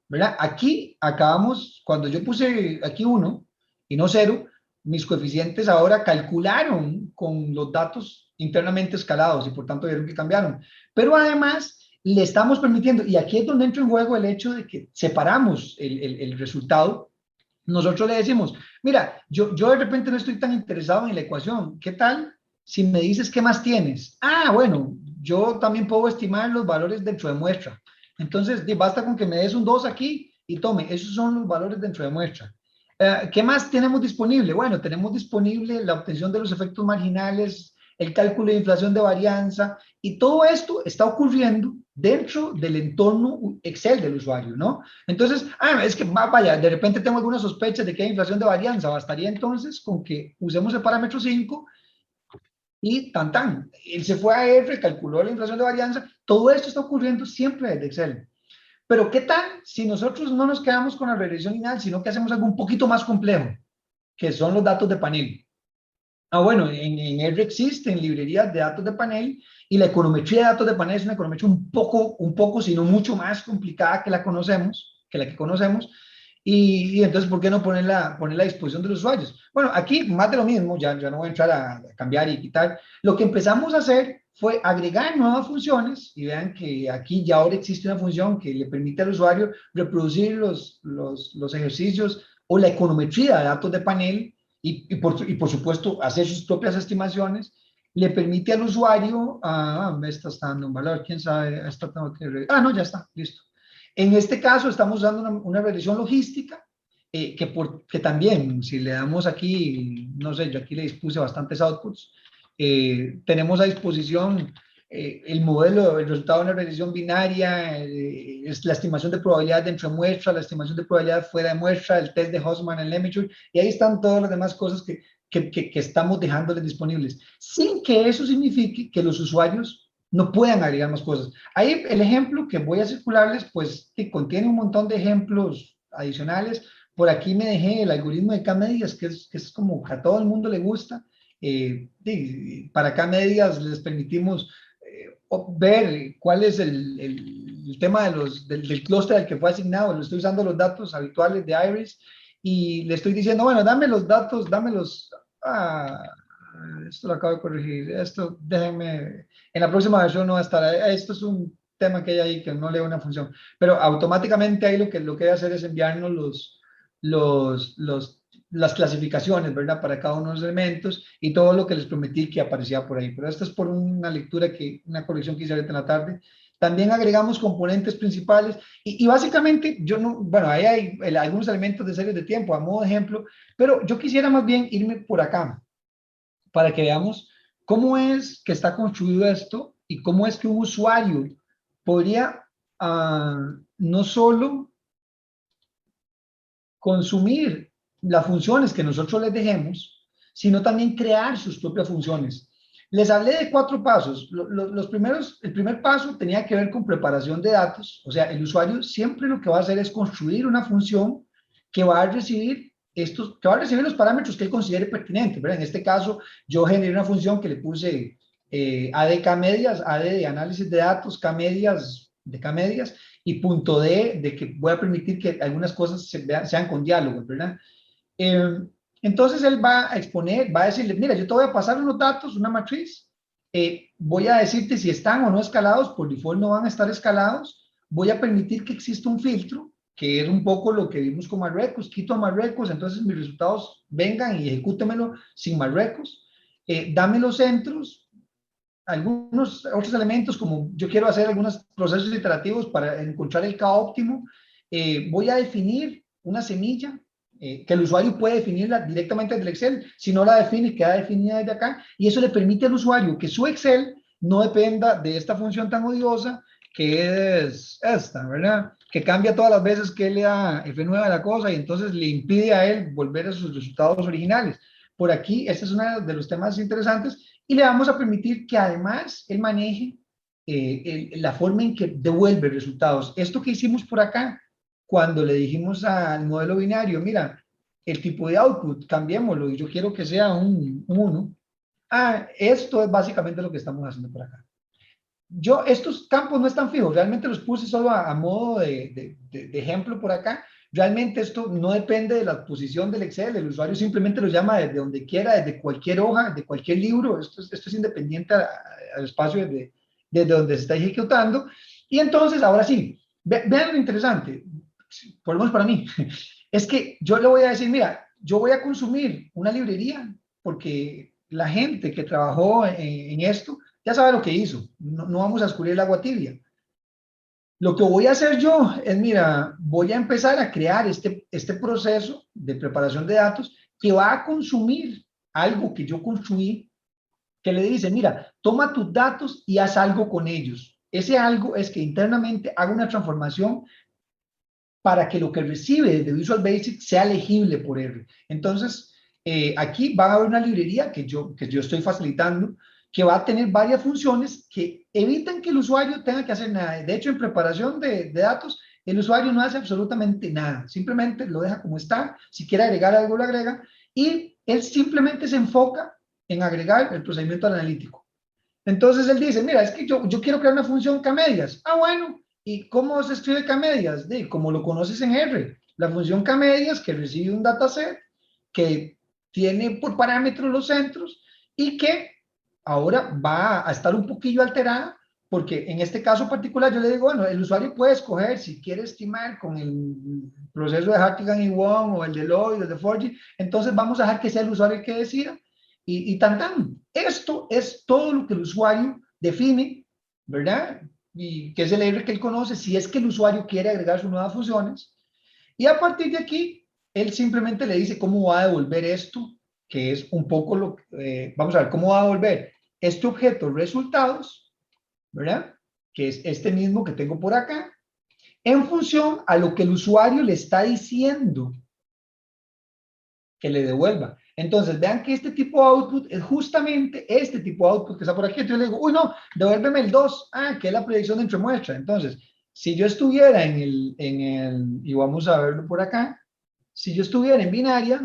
¿verdad? Aquí acabamos, cuando yo puse aquí 1 y no 0, mis coeficientes ahora calcularon con los datos internamente escalados y por tanto vieron que cambiaron. Pero además, le estamos permitiendo, y aquí es donde entra en juego el hecho de que separamos el resultado. Nosotros le decimos, mira, yo de repente no estoy tan interesado en la ecuación, ¿qué tal si me dices qué más tienes? Ah, bueno, yo también puedo estimar los valores dentro de muestra. Entonces, basta con que me des un 2 aquí y tome, esos son los valores dentro de muestra. ¿Qué más tenemos disponible? Bueno, tenemos disponible la obtención de los efectos marginales, el cálculo de inflación de varianza, y todo esto está ocurriendo dentro del entorno Excel del usuario, ¿no? Entonces, es que vaya, de repente tengo algunas sospechas de que hay inflación de varianza. Bastaría entonces con que usemos el parámetro 5 y tan tan. Él se fue a R, calculó la inflación de varianza. Todo esto está ocurriendo siempre desde Excel. Pero ¿qué tal si nosotros no nos quedamos con la regresión lineal, sino que hacemos algo un poquito más complejo, que son los datos de panel? Bueno, en R existen librerías de datos de panel, y la econometría de datos de panel es una econometría un poco, sino mucho más complicada que la que conocemos, y entonces, ¿por qué no ponerla a disposición de los usuarios? Bueno, aquí más de lo mismo, ya no voy a entrar a cambiar y quitar. Lo que empezamos a hacer fue agregar nuevas funciones, y vean que aquí ya ahora existe una función que le permite al usuario reproducir los ejercicios o la econometría de datos de panel, y por supuesto hacer sus propias estimaciones. Le permite al usuario, esta está dando un valor, quién sabe, esta tengo que, no, ya está, listo. En este caso estamos usando una regresión logística, que también, si le damos aquí, no sé, yo aquí le dispuse bastantes outputs, tenemos a disposición el modelo, el resultado de una regresión binaria, es la estimación de probabilidad dentro de muestra, la estimación de probabilidad fuera de muestra, el test de Hussman, el Lemaitre, y ahí están todas las demás cosas que estamos dejándoles disponibles, sin que eso signifique que los usuarios no puedan agregar más cosas. Ahí el ejemplo que voy a circularles, pues que contiene un montón de ejemplos adicionales. Por aquí me dejé el algoritmo de K-medias, que es como que a todo el mundo le gusta. Para K-medias les permitimos ver cuál es el tema del clúster al que fue asignado. Le estoy usando los datos habituales de Iris, y le estoy diciendo, bueno, dame los datos, esto lo acabo de corregir, esto déjenme, en la próxima versión no va a estar, esto es un tema que hay ahí que no leo una función, pero automáticamente ahí lo que debe hacer es enviarnos las clasificaciones, ¿verdad? Para cada uno de los elementos, y todo lo que les prometí que aparecía por ahí. Pero esto es por una lectura, una colección que hice ahorita en la tarde. También agregamos componentes principales, y básicamente yo no, bueno, ahí hay algunos elementos de series de tiempo a modo de ejemplo, pero yo quisiera más bien irme por acá para que veamos cómo es que está construido esto, y cómo es que un usuario podría no solo consumir las funciones que nosotros les dejemos, sino también crear sus propias funciones. Les hablé de 4 pasos. El primer paso tenía que ver con preparación de datos. O sea, el usuario siempre lo que va a hacer es construir una función que va a recibir los parámetros que él considere pertinentes, ¿verdad? En este caso, yo generé una función que le puse AD medias, AD de análisis de datos, K medias de K medias, y punto D de que voy a permitir que algunas cosas sean con diálogos, ¿verdad? Eh, entonces él va a exponer, va a decirle, mira, yo te voy a pasar unos datos, una matriz, voy a decirte si están o no escalados. Por default no van a estar escalados. Voy a permitir que exista un filtro, que es un poco lo que vimos con Marruecos. Quito a Marruecos, entonces mis resultados vengan y ejecútemelo sin Marruecos. Dame los centros, algunos otros elementos, como yo quiero hacer algunos procesos iterativos para encontrar el K óptimo. Voy a definir una semilla, que el usuario puede definirla directamente desde el Excel. Si no la define, queda definida desde acá, y eso le permite al usuario que su Excel no dependa de esta función tan odiosa que es esta, ¿verdad? Que cambia todas las veces que él le da F9 a la cosa, y entonces le impide a él volver a sus resultados originales. Por aquí, este es uno de los temas interesantes, y le vamos a permitir que además él maneje la forma en que devuelve resultados. Esto que hicimos por acá, cuando le dijimos al modelo binario, mira, el tipo de output, cambiémoslo, y yo quiero que sea un 1. Esto es básicamente lo que estamos haciendo por acá. Estos campos no están fijos, realmente los puse solo a modo de ejemplo por acá. Realmente esto no depende de la posición del Excel, el usuario simplemente lo llama desde donde quiera, desde cualquier hoja, de cualquier libro. Esto es independiente al espacio desde donde se está ejecutando. Y entonces, ahora sí, vean lo interesante, por lo menos para mí, es que yo le voy a decir, mira, yo voy a consumir una librería porque la gente que trabajó en esto ya sabe lo que hizo, no vamos a escurrir el agua tibia. Lo que voy a hacer yo es, mira, voy a empezar a crear este proceso de preparación de datos que va a consumir algo que yo construí, que le dice, mira, toma tus datos y haz algo con ellos. Ese algo es que internamente haga una transformación para que lo que recibe de Visual Basic sea legible por R. Entonces, aquí va a haber una librería que yo estoy facilitando, que va a tener varias funciones que evitan que el usuario tenga que hacer nada. De hecho, en preparación de datos, el usuario no hace absolutamente nada, simplemente lo deja como está, si quiere agregar algo lo agrega, y él simplemente se enfoca en agregar el procedimiento analítico. Entonces él dice, mira, es que yo quiero crear una función K-medias. Ah, bueno, ¿y cómo se escribe K-medias? Como lo conoces en R, la función K-medias que recibe un dataset, que tiene por parámetros los centros y que ahora va a estar un poquillo alterada porque en este caso particular yo le digo, bueno, el usuario puede escoger si quiere estimar con el proceso de Hartigan y Wong o el de Lloyd o el de Forgy, entonces vamos a dejar que sea el usuario el que decida y tan tan. Esto es todo lo que el usuario define, ¿verdad? Y que es el R que él conoce, si es que el usuario quiere agregar sus nuevas funciones. Y a partir de aquí, él simplemente le dice cómo va a devolver esto, que es un poco vamos a ver, cómo va a devolver este objeto resultados, ¿verdad? Que es este mismo que tengo por acá, en función a lo que el usuario le está diciendo que le devuelva. Entonces, vean que este tipo de output es justamente este tipo de output que está por aquí. Entonces, yo le digo, uy, no, devuélveme el 2. Ah, que es la predicción de entre muestra. Entonces, si yo estuviera y vamos a verlo por acá, si yo estuviera en binaria,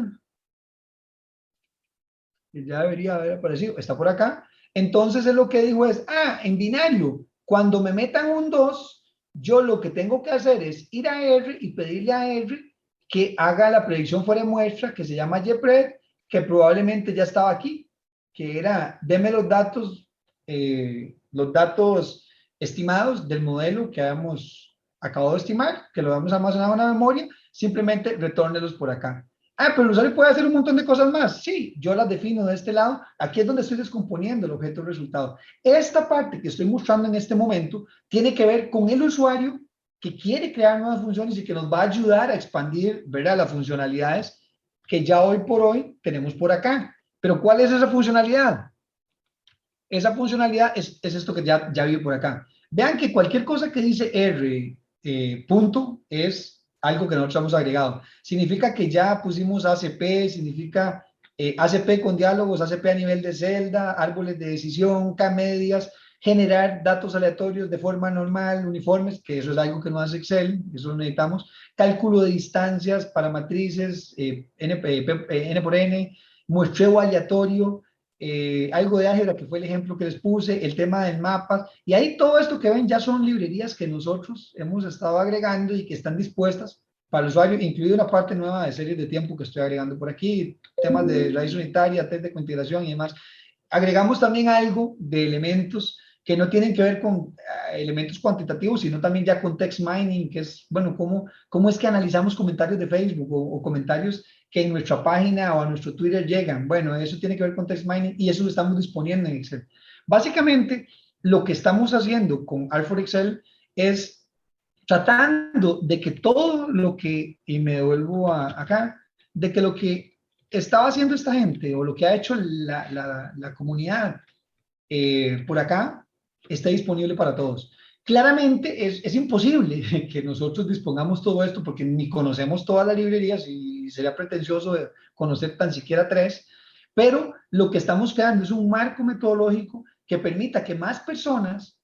que ya debería haber aparecido, está por acá, entonces es lo que dijo es, en binario, cuando me metan un 2, yo lo que tengo que hacer es ir a R y pedirle a R que haga la predicción fuera de muestra, que se llama YPRED, que probablemente ya estaba aquí, que era, deme los datos estimados del modelo que habíamos acabado de estimar, que lo habíamos almacenado en la memoria, simplemente retórnelos por acá. Pero el usuario puede hacer un montón de cosas más. Sí, yo las defino de este lado. Aquí es donde estoy descomponiendo el objeto resultado. Esta parte que estoy mostrando en este momento tiene que ver con el usuario que quiere crear nuevas funciones y que nos va a ayudar a expandir, ¿verdad?, las funcionalidades que ya hoy por hoy tenemos por acá. Pero ¿cuál es esa funcionalidad? Esa funcionalidad es esto que ya vi por acá. Vean que cualquier cosa que dice R punto es algo que nosotros hemos agregado. Significa que ya pusimos ACP, significa ACP con diálogos, ACP a nivel de celda, árboles de decisión, K-medias, generar datos aleatorios de forma normal, uniformes, que eso es algo que no hace Excel, eso lo necesitamos, cálculo de distancias para matrices, N por N, muestreo aleatorio, algo de álgebra, que fue el ejemplo que les puse, el tema del mapa, y ahí todo esto que ven ya son librerías que nosotros hemos estado agregando y que están dispuestas para el usuario, incluido una parte nueva de series de tiempo que estoy agregando por aquí, temas de raíz unitaria, test de cointegración y demás. Agregamos también algo de elementos que no tienen que ver con elementos cuantitativos, sino también ya con text mining, que es, bueno, cómo es que analizamos comentarios de Facebook o comentarios que en nuestra página o a nuestro Twitter llegan. Bueno, eso tiene que ver con text mining y eso lo estamos disponiendo en Excel. Básicamente, lo que estamos haciendo con R4 Excel es tratando de que todo lo que, y me devuelvo acá, de que lo que estaba haciendo esta gente o lo que ha hecho la comunidad por acá esté disponible para todos. Claramente es imposible que nosotros dispongamos todo esto porque ni conocemos todas las librerías y sería pretencioso de conocer tan siquiera tres, pero lo que estamos creando es un marco metodológico que permita que más personas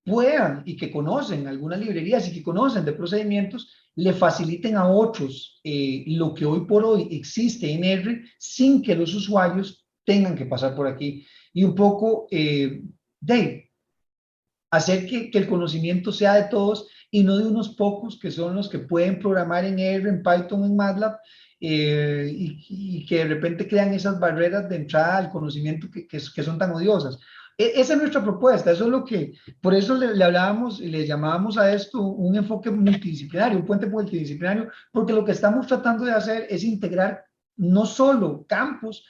puedan y que conocen algunas librerías y que conocen de procedimientos, le faciliten a otros lo que hoy por hoy existe en R sin que los usuarios tengan que pasar por aquí. Y un poco de hacer que el conocimiento sea de todos y no de unos pocos que son los que pueden programar en R, en Python, en MATLAB, y que de repente crean esas barreras de entrada al conocimiento que son tan odiosas. Esa es nuestra propuesta, eso es lo que, por eso le hablábamos y le llamábamos a esto un enfoque multidisciplinario, un puente multidisciplinario, porque lo que estamos tratando de hacer es integrar no solo campos,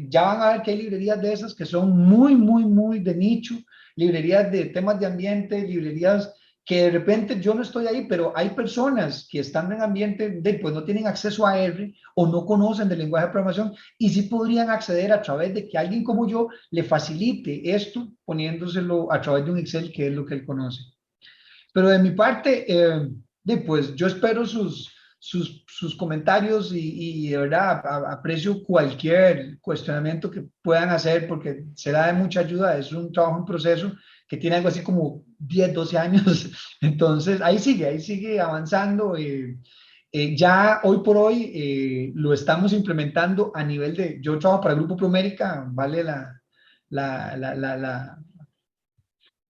ya van a ver que hay librerías de esas que son muy de nicho, librerías de temas de ambiente, librerías que de repente yo no estoy ahí, pero hay personas que están en ambiente de, pues no tienen acceso a R o no conocen del lenguaje de programación y sí podrían acceder a través de que alguien como yo le facilite esto poniéndoselo a través de un Excel, que es lo que él conoce. Pero de mi parte, pues yo espero sus comentarios y de verdad aprecio cualquier cuestionamiento que puedan hacer porque será de mucha ayuda. Es un trabajo en proceso que tiene algo así como 10, 12 años. Entonces, ahí sigue avanzando. Ya hoy por hoy lo estamos implementando a nivel de, yo trabajo para el Grupo Promérica, vale la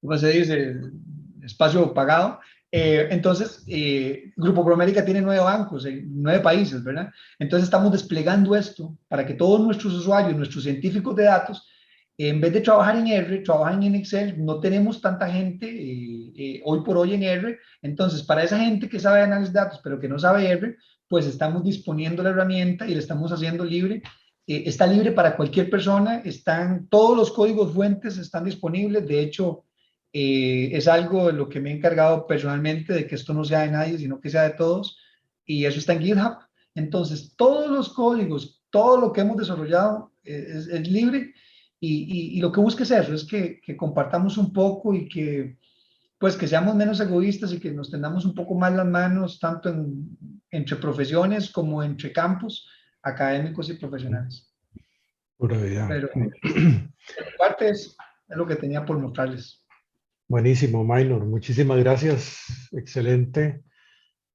¿cómo se dice? Espacio pagado. Entonces, Grupo Promérica tiene 9 bancos en 9 países, ¿verdad? Entonces estamos desplegando esto para que todos nuestros usuarios, nuestros científicos de datos, en vez de trabajar en R, trabajen en Excel. No tenemos tanta gente hoy por hoy en R. Entonces, para esa gente que sabe análisis de datos, pero que no sabe R, pues estamos disponiendo la herramienta y le estamos haciendo libre. Está libre para cualquier persona. Están todos los códigos fuentes están disponibles. De hecho, es algo de lo que me he encargado personalmente, de que esto no sea de nadie, sino que sea de todos, y eso está en GitHub. Entonces, todos los códigos, todo lo que hemos desarrollado es libre, y lo que busca es eso, es que compartamos un poco y que, pues, que seamos menos egoístas y que nos tendamos un poco más las manos, tanto entre profesiones como entre campos académicos y profesionales. Pura vida. Pero, de mi parte, es lo que tenía por mostrarles. Buenísimo, Maynor. Muchísimas gracias. Excelente.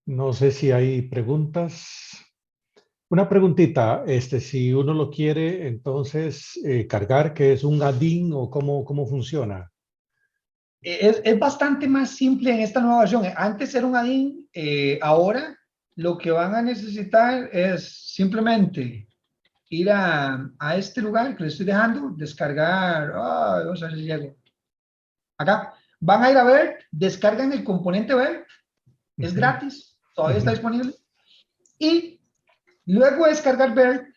No sé si hay preguntas. Una preguntita, si uno lo quiere, entonces cargar, ¿qué es un add-in o cómo funciona? Es bastante más simple en esta nueva versión. Antes era un add-in, ahora lo que van a necesitar es simplemente ir a este lugar que les estoy dejando, descargar, vamos a ver si llego. Acá, van a ir a ver, descargan el componente BERT, es gratis, todavía está disponible, y luego de descargar BERT,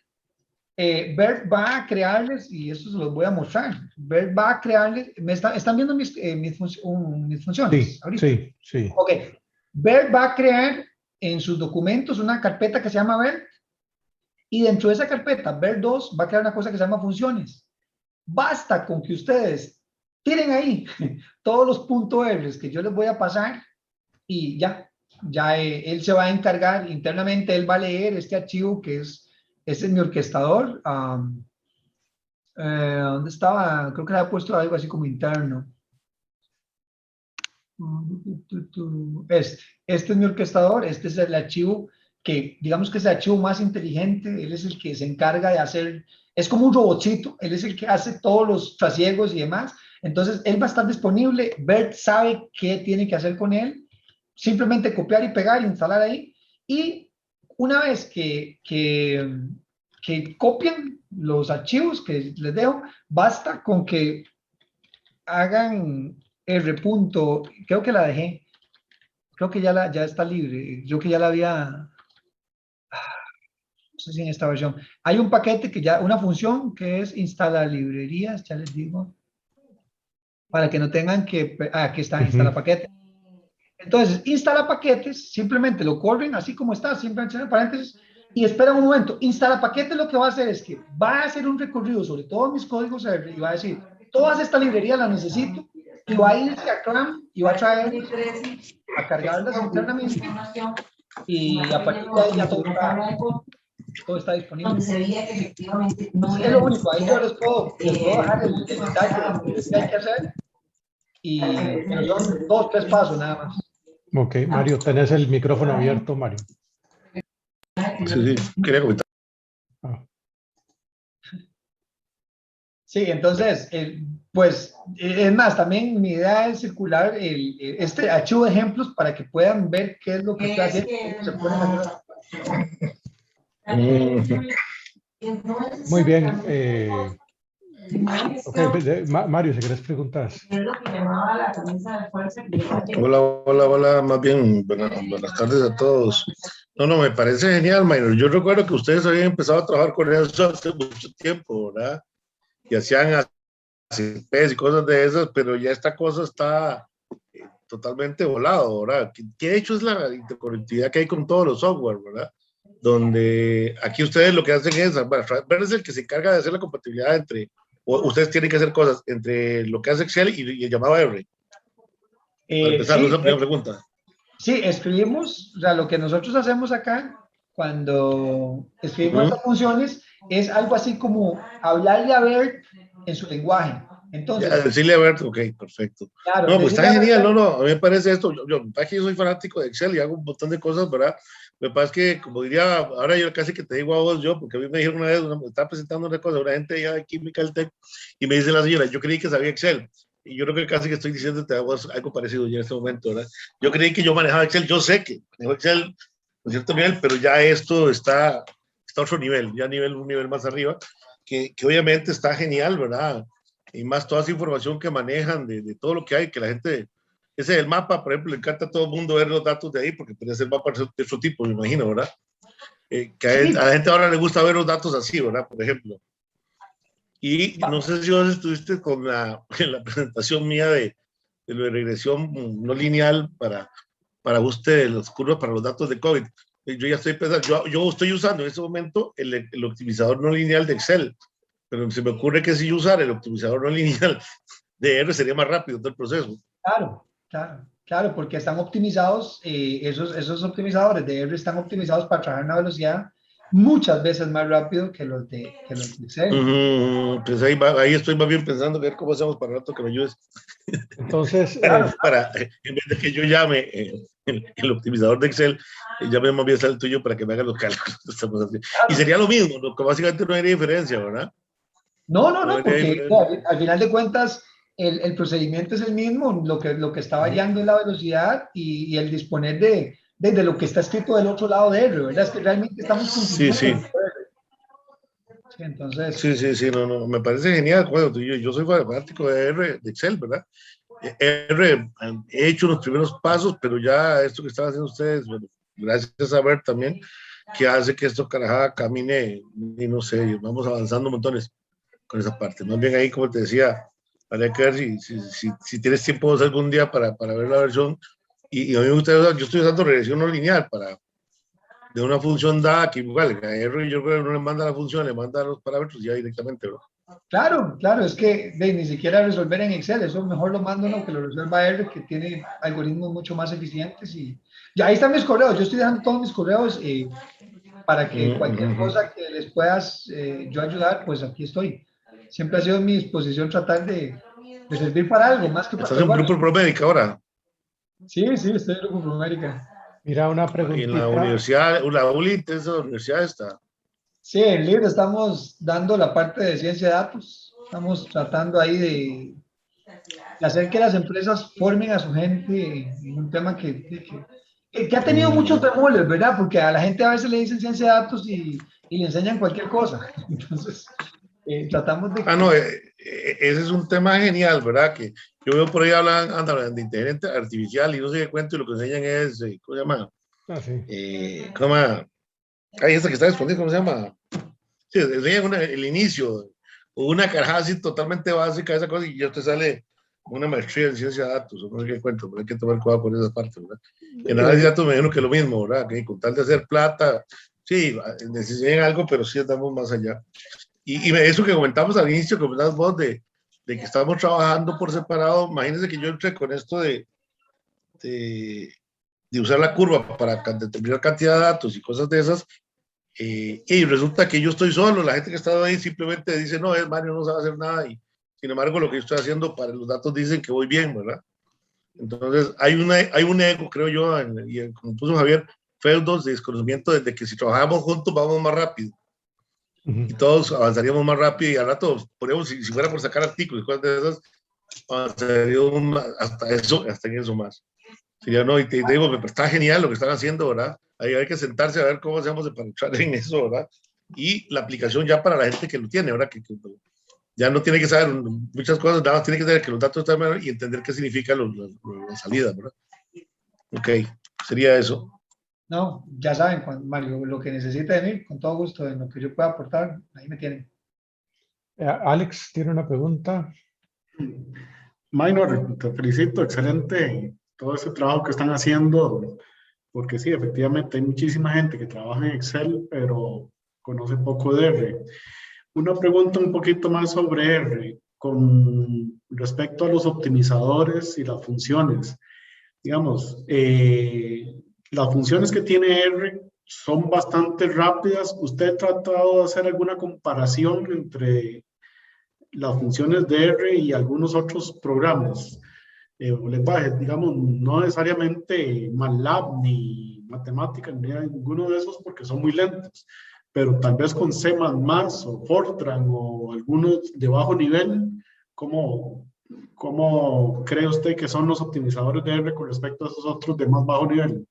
BERT va a crearles, y esto se los voy a mostrar, BERT va a crearles, están viendo mis funciones Sí, ahorita. sí, sí. Ok, BERT va a crear en sus documentos una carpeta que se llama BERT, y dentro de esa carpeta, BERT2 va a crear una cosa que se llama funciones. Basta con que ustedes tiren ahí todos los puntos R que yo les voy a pasar y ya él se va a encargar internamente, él va a leer este archivo que ese es mi orquestador. ¿Dónde estaba? Creo que le había puesto algo así como interno. Este es mi orquestador, este es el archivo que, digamos que es el archivo más inteligente, él es el que se encarga de hacer, es como un robotcito, él es el que hace todos los trasiegos y demás. Entonces, él va a estar disponible, Bert sabe qué tiene que hacer con él, simplemente copiar y pegar, instalar ahí, y una vez que copian los archivos que les dejo, basta con que hagan R punto, creo que la dejé, creo que ya está libre, yo que ya la había, no sé si en esta versión. Hay un paquete que ya, una función que es instalar librerías, ya les digo, para que no tengan que, aquí está, instala paquetes. Entonces, instala paquetes, simplemente lo corren así como está, simplemente en paréntesis, y esperan un momento. Instala paquetes lo que va a hacer es que va a hacer un recorrido sobre todos mis códigos R y va a decir, todas estas librerías las necesito, y va a irse a CRAN y va a traer a cargarlas internamente, y a partir de ahí ya todo está disponible. Es lo único, ahí yo les puedo dejar el detalle de lo que hay que hacer, pero son 2, 3 pasos nada más. Ok, Mario, tenés el micrófono abierto, Mario. Sí, quería comentar. Sí, entonces, pues, es más, también mi idea es circular este archivo de ejemplos para que puedan ver qué es lo que estoy haciendo, cómo se pueden hacer. Muy bien. Ok, Mario, si quieres preguntar. Hola, hola, hola, más bien, buenas tardes a todos. No, no, me parece genial, Minor. Yo recuerdo que ustedes habían empezado a trabajar con eso hace mucho tiempo, ¿verdad? Y hacían ACPs y cosas de esas, pero ya esta cosa está totalmente volado, ¿verdad? Que de hecho es la interconectividad que hay con todos los software, ¿verdad? Donde aquí ustedes lo que hacen es, bueno, Raspberry es el que se encarga de hacer la compatibilidad entre, o ustedes tienen que hacer cosas entre lo que hace Excel y el llamado R. Para empezar, esa es Sí, la primera pregunta. sí, escribimos, o sea, lo que nosotros hacemos acá cuando escribimos estas Uh-huh. funciones es algo así como hablarle a BERT en su lenguaje. Ya, Entonces, decirle a ver, ok, perfecto. claro, No, pues decirle está a genial, no, BERT, no, a mí me parece esto, aquí yo soy fanático de Excel y hago un montón de cosas, ¿verdad? Me pasa que, como diría, ahora yo casi que te digo a vos yo, porque a mí me dijeron una vez, me estaba presentando una cosa, una gente ya de Química del TEC, y me dice la señora, yo creí que sabía Excel, y yo creo que casi que estoy diciéndote a vos algo parecido ya en este momento, ¿verdad? Yo creí que yo manejaba Excel, yo sé que manejo Excel a cierto nivel, pero ya esto está a otro nivel, ya un nivel más arriba, que obviamente está genial, ¿verdad? Y más toda esa información que manejan de todo lo que hay, que la gente, ese del mapa, por ejemplo, le encanta a todo el mundo ver los datos de ahí, porque puede ser mapa de otro tipo, me imagino, ¿verdad? Que a sí, la gente ahora le gusta ver los datos así, ¿verdad? Por ejemplo. Y no sé si vos estuviste con en la presentación mía de lo de regresión no lineal para ajuste de las curvas para los datos de COVID. Yo ya estoy pensando, yo estoy usando en este momento el optimizador no lineal de Excel, pero se me ocurre que si usar el optimizador no lineal de R sería más rápido todo el proceso. claro, claro, claro, porque están optimizados, esos optimizadores de R están optimizados para trabajar a una velocidad muchas veces más rápido que los de Excel. Pues ahí estoy más bien pensando ver cómo hacemos para el rato que me ayudes. Entonces, Claro, En vez de que yo llame el optimizador de Excel, llame más bien al tuyo para que me haga los cálculos. Y claro. sería lo mismo, ¿no? Que básicamente no habría diferencia, ¿verdad? No, no, No no, habría porque diferencia. al final de cuentas el procedimiento es el mismo, lo que está Uh-huh. variando es la velocidad y el disponer de lo que está escrito del otro lado de R, ¿verdad? Es que realmente estamos Sí, consumiendo sí. mucho R. Sí, entonces, Sí, sí, sí, no, no, me parece genial. Bueno, yo soy fanático de R, de Excel, ¿verdad? R, he hecho los primeros pasos, pero ya esto que están haciendo ustedes, bueno, gracias a ver también, que hace que esto carajada camine, y no sé, vamos avanzando montones con esa parte. Más bien ahí, como te decía, habría que ver si tienes tiempo algún día para ver la versión. Y a mí me gusta, yo estoy usando regresión no lineal de una función dada que igual, a R yo creo que no le manda la función, le manda los parámetros ya directamente, ¿verdad? claro, claro, es que ni siquiera resolver en Excel, eso mejor lo mando uno que lo resuelva R, que tiene algoritmos mucho más eficientes y ya ahí están mis correos, yo estoy dejando todos mis correos para que cualquier cosa que les puedas yo ayudar, pues aquí estoy. Siempre ha sido mi disposición tratar de servir para algo, más que para, Estás pero en bueno, Grupo Promedica ahora, sí, sí, estoy en Grupo América. mira una en la preguntita. universidad, la ULIT, esa universidad está. Sí, en LID estamos dando la parte de ciencia de datos, estamos tratando ahí de hacer que las empresas formen a su gente en un tema que ha tenido muchos bemoles, ¿verdad? Porque a la gente a veces le dicen ciencia de datos y le enseñan cualquier cosa. Entonces, tratamos de Ah, no, que... ese es un tema genial, ¿verdad? Que yo veo por ahí andan de inteligencia artificial y no sé qué cuento y lo que enseñan es, ¿cómo se llama? Ah, sí. ¿Cómo se llama? Ay, esta que está escondida, ¿cómo se llama? Sí, enseñan el inicio, o una carajada así totalmente básica, esa cosa, y ya te sale una maestría en ciencia de datos, o no sé qué cuento, pero hay que tomar cuidado con esa parte, ¿verdad? En análisis de Eh, datos me imagino que es lo mismo, ¿verdad? Que con tal de hacer plata, sí, necesitan algo, pero sí estamos más allá. Y eso que comentamos al inicio, que comentabas vos de que estamos trabajando por separado, imagínense que yo entré con esto de, de usar la curva para determinar cantidad de datos y cosas de esas, y resulta que yo estoy solo, la gente que está ahí simplemente dice, no, es Mario, no sabe hacer nada, y sin embargo lo que yo estoy haciendo para los datos dicen que voy bien, ¿verdad? Entonces hay un ego, creo yo, y como puso Javier, feudos de desconocimiento desde que si trabajamos juntos vamos más rápido y ujú. todos avanzaríamos más rápido y al rato, ponemos, si fuera por sacar artículos y cosas de esas, avanzaríamos hasta en eso más. Sería, no, y te digo, pero está genial lo que están haciendo, ¿verdad? Ahí hay que sentarse a ver cómo hacemos para entrar en eso, ¿verdad? Y la aplicación ya para la gente que lo tiene, ¿verdad? Que ya no tiene que saber muchas cosas, nada más tiene que saber que los datos están y entender qué significa la salida, ¿verdad? Ok, sería eso. No, ya saben, Mario, lo que necesite de mí, con todo gusto, en lo que yo pueda aportar, ahí me tienen. Alex tiene una pregunta. Minor, te felicito, excelente todo ese trabajo que están haciendo, porque sí, efectivamente hay muchísima gente que trabaja en Excel, pero conoce poco de R. Una pregunta un poquito más sobre R, con respecto a los optimizadores y las funciones. Digamos, las funciones que tiene R son bastante rápidas. ¿Usted ha tratado de hacer alguna comparación entre las funciones de R y algunos otros programas o lenguajes? Digamos, no necesariamente MATLAB ni matemática ni ninguno de esos porque son muy lentos, pero tal vez con C++ o Fortran o algunos de bajo nivel. ¿Cómo cree usted que son los optimizadores de R con respecto a esos otros de más bajo nivel?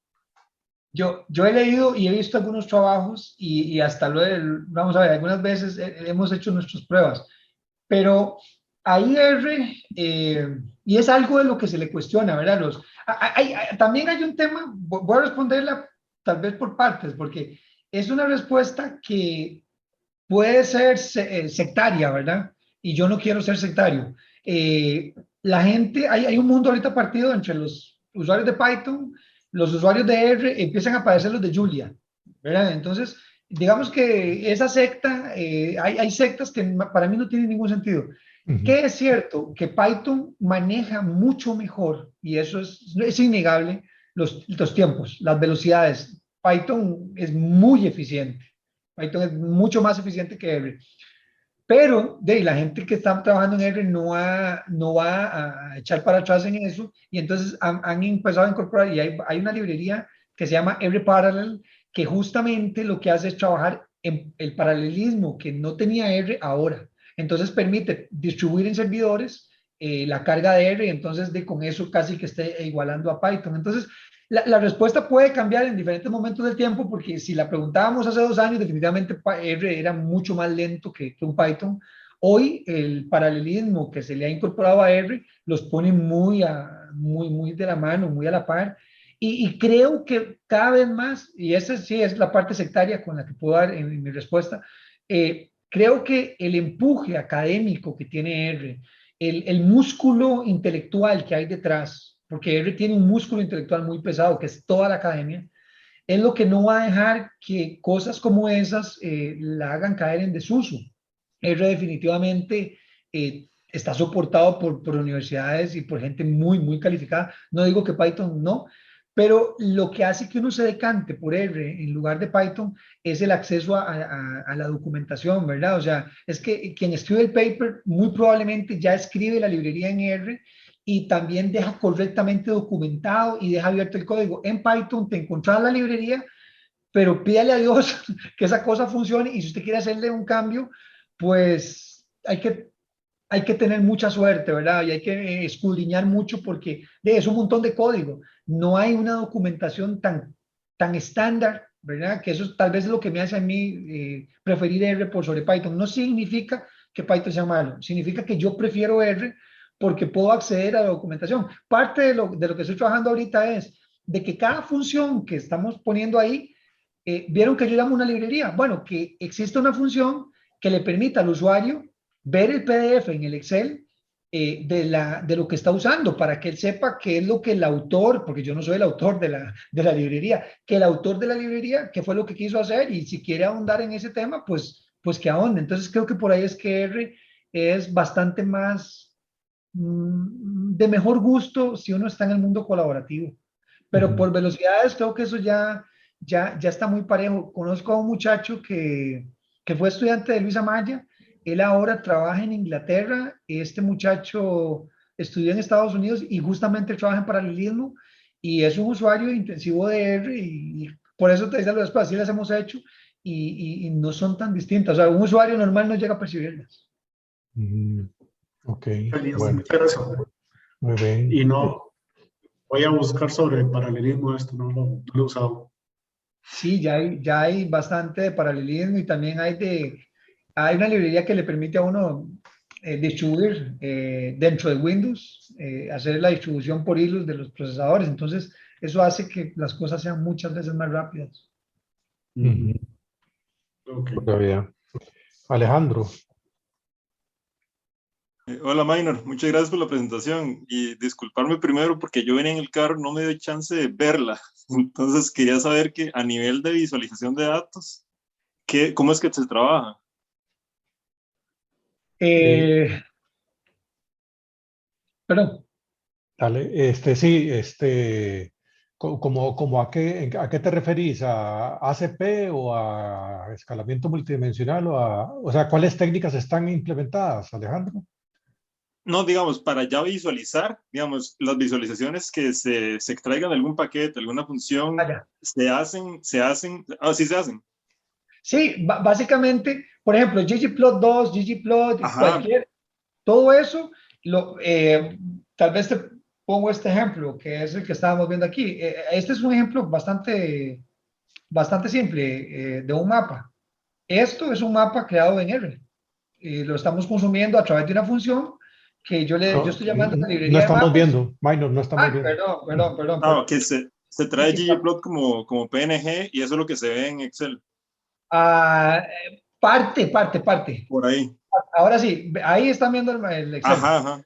Yo he leído y he visto algunos trabajos y hasta luego, vamos a ver, algunas veces hemos hecho nuestras pruebas, pero ahí R, y es algo de lo que se le cuestiona, ¿verdad? También hay un tema, voy a responderla tal vez por partes, porque es una respuesta que puede ser sectaria, ¿verdad? Y yo no quiero ser sectario. La gente, hay un mundo ahorita partido entre los usuarios de Python, los usuarios de R, empiezan a aparecer los de Julia, ¿verdad? Entonces, digamos que esa secta, hay sectas que para mí no tienen ningún sentido. Que es cierto que Python maneja mucho mejor, y eso es innegable, los tiempos, las velocidades. Python es muy eficiente. Python es mucho más eficiente que R. Pero la gente que está trabajando en R no va a echar para atrás en eso, y entonces han empezado a incorporar, y hay una librería que se llama R Parallel, que justamente lo que hace es trabajar en el paralelismo que no tenía R ahora. Entonces permite distribuir en servidores la carga de R, y entonces con eso casi que esté igualando a Python. Entonces, la respuesta puede cambiar en diferentes momentos del tiempo, porque si la preguntábamos hace 2 años, definitivamente R era mucho más lento que un Python. Hoy el paralelismo que se le ha incorporado a R los pone muy de la mano, muy a la par. Y creo que cada vez más, y esa sí es la parte sectaria con la que puedo dar en mi respuesta, creo que el empuje académico que tiene R, el músculo intelectual que hay detrás, porque R tiene un músculo intelectual muy pesado, que es toda la academia, es lo que no va a dejar que cosas como esas la hagan caer en desuso. R definitivamente está soportado por universidades y por gente muy calificada. No digo que Python no, pero lo que hace que uno se decante por R en lugar de Python es el acceso a la documentación, ¿verdad? O sea, es que quien escribe el paper muy probablemente ya escribe la librería en R y también deja correctamente documentado y deja abierto el código. En Python te encontrás la librería, pero pídale a Dios que esa cosa funcione, y si usted quiere hacerle un cambio, pues hay que tener mucha suerte, ¿verdad? Y hay que escudriñar mucho porque es un montón de código. No hay una documentación tan estándar, ¿verdad? Que eso tal vez es lo que me hace a mí preferir R por sobre Python. No significa que Python sea malo, significa que yo prefiero R porque puedo acceder a la documentación. Parte de lo que estoy trabajando ahorita es de que cada función que estamos poniendo ahí, vieron que yo llamo una librería. Bueno, que existe una función que le permita al usuario ver el PDF en el Excel de lo que está usando, para que él sepa qué es lo que el autor, porque yo no soy el autor de la librería, que el autor de la librería, qué fue lo que quiso hacer, y si quiere ahondar en ese tema, pues que ahonde. Entonces creo que por ahí es que R es bastante más de mejor gusto si uno está en el mundo colaborativo. Pero por velocidades creo que eso ya está muy parejo. Conozco a un muchacho que fue estudiante de Luis Amaya. Él ahora trabaja en Inglaterra. Este muchacho estudió en Estados Unidos y justamente trabaja en paralelismo, y es un usuario intensivo de R, y por eso te dice las cosas, así las hemos hecho, y no son tan distintas. O sea, un usuario normal no llega a percibirlas. Ok, Feliz, bueno, muchas gracias. muy bien. Y no, voy a buscar sobre el paralelismo esto, no lo he usado. Sí, ya hay bastante de paralelismo, y también hay una librería que le permite a uno distribuir dentro de Windows, hacer la distribución por hilos de los procesadores. Entonces, eso hace que las cosas sean muchas veces más rápidas. Ujú. Ok. Todavía. Alejandro, Hola Minor, muchas gracias por la presentación y disculparme primero porque yo venía en el carro, no me dio chance de verla. Entonces quería saber que a nivel de visualización de datos, ¿cómo es que se trabaja? Eh, Perdón. dale, sí, como a qué te referís, ¿a ACP o a escalamiento multidimensional o sea, ¿cuáles técnicas están implementadas, Alejandro? No, digamos, para ya visualizar, digamos, las visualizaciones que se extraigan de algún paquete, alguna función, Allá. sí se hacen. Sí, básicamente, por ejemplo, ggplot2, ggplot, Ajá, cualquier, todo eso, tal vez te pongo este ejemplo, que es el que estábamos viendo aquí. Este es un ejemplo bastante simple de un mapa. Esto es un mapa creado en R. Lo estamos consumiendo a través de una función que yo No, estoy llamando la no librería de estamos mapas. viendo, Minor, no estamos Ah, viendo. perdón. que se Sí, trae sí, ggplot como PNG y eso es lo que se ve en Excel, ah, parte. por ahí. Ahora sí, ahí están viendo el Excel. Ajá, ajá.